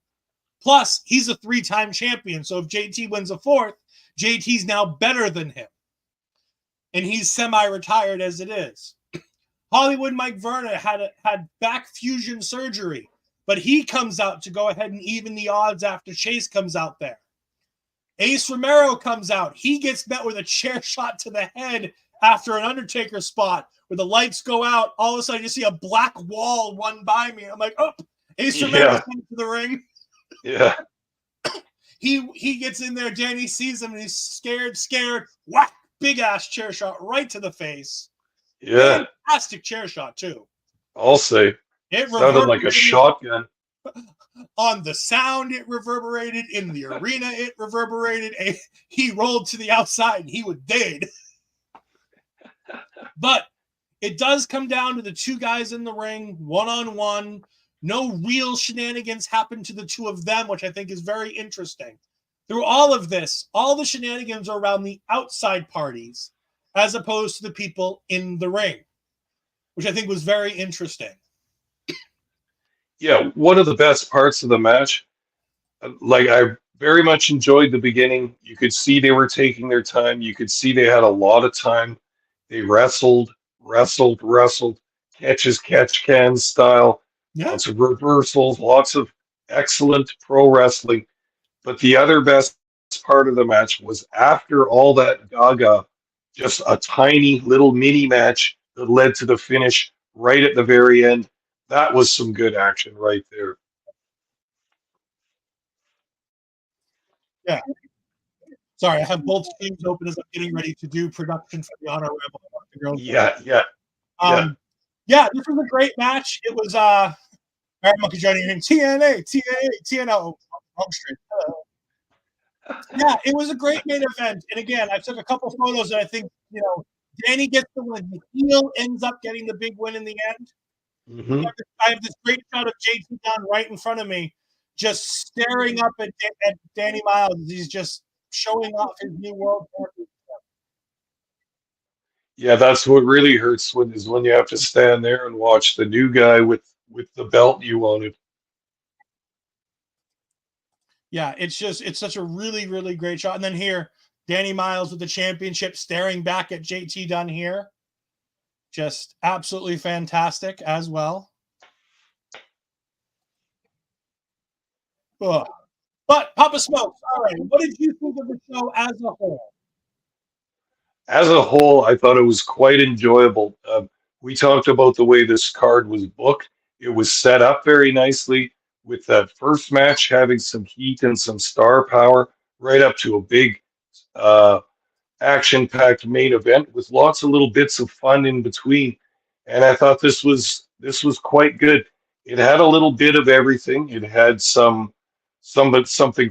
Plus, he's a 3-time champion. So if JT wins a fourth, JT's now better than him. And he's semi-retired as it is. Hollywood Mike Verna had back fusion surgery, but he comes out to go ahead and even the odds after Chase comes out there. Ace Romero comes out. He gets met with a chair shot to the head after an Undertaker spot where the lights go out. All of a sudden, you see a black wall run by me. I'm like, oh, Ace Romero's into the ring. Yeah. He gets in there. Danny sees him, and he's scared. Whack! Big-ass chair shot right to the face. Yeah. Fantastic chair shot, too. I'll say. It sounded like a shotgun. On the sound, it reverberated. In the arena, it reverberated. He rolled to the outside, and he was dead. But it does come down to the two guys in the ring, one-on-one. No real shenanigans happen to the two of them, which I think is very interesting. Through all of this, all the shenanigans are around the outside parties as opposed to the people in the ring, which I think was very interesting. Yeah, one of the best parts of the match, very much enjoyed the beginning. You could see they were taking their time. You could see they had a lot of time. They wrestled, catch as catch can style, Yeah. lots of reversals, lots of excellent pro wrestling. But the other best part of the match was after all that gaga, just a tiny little mini match that led to the finish right at the very end. That was some good action right there. Yeah. Sorry, I have both streams open as I'm getting ready to do production for the Honor Ramble. The girls. Yeah. Yeah, this was a great match. It was all right, Monkey Johnny in TNA, TNO. Wrong stream. Yeah, it was a great main event. And again, I took a couple photos and I think, Danny gets the win. The heel ends up getting the big win in the end. Hmm. I have this great shot of JT down right in front of me, just staring up at Danny Miles. He's just showing off his new world championship. Yeah, that's what really hurts when you have to stand there and watch the new guy with the belt you wanted. Yeah, it's such a really, really great shot. And then here, Danny Miles with the championship staring back at JT Dunn here. Just absolutely fantastic as well. Ugh. But Papa Smokes, all right, what did you think of the show as a whole? As a whole, I thought it was quite enjoyable. We talked about the way this card was booked. It was set up very nicely with that first match having some heat and some star power, right up to a big uh, action-packed main event with lots of little bits of fun in between. And I thought this was quite good. It had a little bit of everything. It had something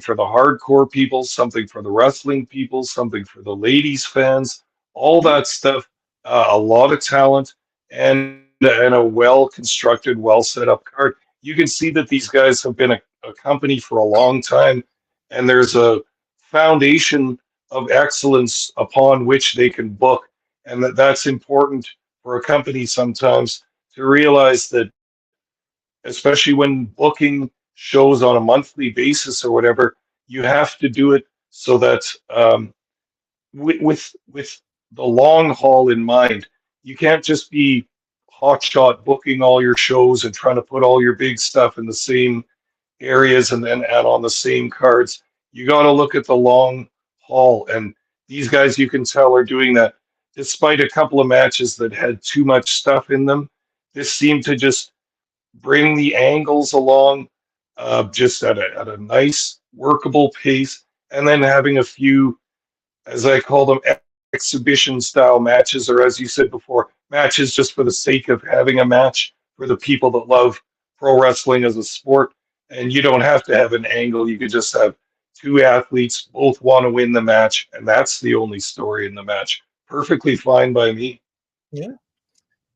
for the hardcore people, something for the wrestling people, something for the ladies fans, all that stuff. A lot of talent and a well constructed, well set up card. You can see that these guys have been a company for a long time, and there's a foundation of excellence upon which they can book, and that's important for a company sometimes to realize that, especially when booking shows on a monthly basis or whatever, you have to do it so that with the long haul in mind. You can't just be hotshot booking all your shows and trying to put all your big stuff in the same areas and then add on the same cards. You got to look at the long haul, and these guys you can tell are doing that. Despite a couple of matches that had too much stuff in them, this seemed to just bring the angles along just at a nice, workable pace, and then having a few, as I call them, exhibition style matches, or as you said before, matches just for the sake of having a match for the people that love pro wrestling as a sport. And you don't have to have an angle. You could just have two athletes both want to win the match, and that's the only story in the match. Perfectly fine by me. Yeah.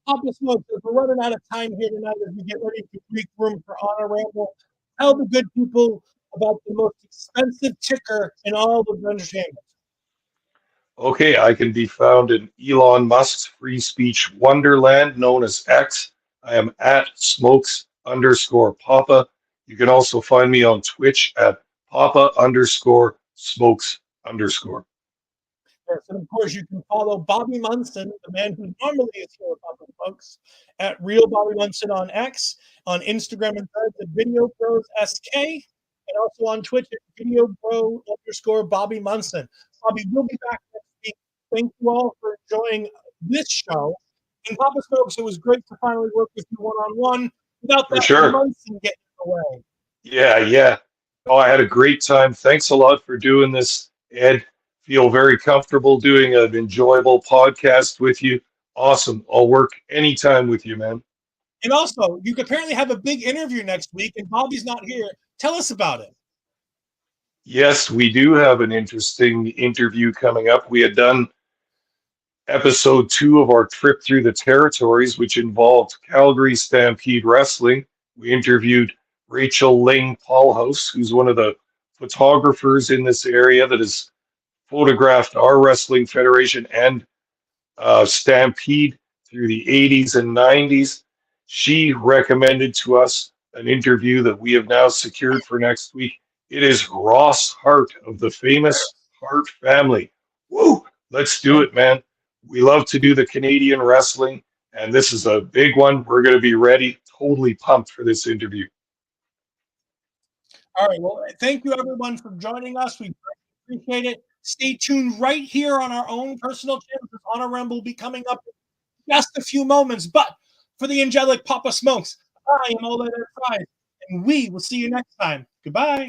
Papa Smokes, we're running out of time here tonight as we get ready to make room for Honor Ramble. Tell the good people about the most expensive ticker in all of entertainment. Okay, I can be found in Elon Musk's free speech wonderland known as X. I am at smokes_papa. You can also find me on Twitch at papa_smokes_. Yes, and of course, you can follow Bobby Munson, the man who normally is here with Papa Smokes, at Real Bobby Munson on X, on Instagram and Threads at Video Bros SK, and also on Twitch at _Bobby Munson. Bobby, we'll be back next week. Thank you all for enjoying this show. And Papa Smokes, it was great to finally work with you one-on-one without For that sure. Munson getting in the way. Yeah. Oh, I had a great time. Thanks a lot for doing this, Ed. Feel very comfortable doing an enjoyable podcast with you. Awesome. I'll work anytime with you, man. And also, you apparently have a big interview next week, and Bobby's not here. Tell us about it. Yes, we do have an interesting interview coming up. We had done episode 2 of our trip through the territories, which involved Calgary Stampede Wrestling. We interviewed Rachel Ling Paulhouse, who's one of the photographers in this area that has photographed our wrestling federation and Stampede through the 80s and 90s. She recommended to us an interview that we have now secured for next week. It is Ross Hart of the famous Hart family. Woo! Let's do it, man. We love to do the Canadian wrestling, and this is a big one. We're going to be ready, totally pumped for this interview. All right. Well, thank you everyone for joining us. We appreciate it. Stay tuned right here on our own personal channel because Honor Rumble will be coming up in just a few moments. But for the angelic Papa Smokes, I am Ol'Ed, and we will see you next time. Goodbye.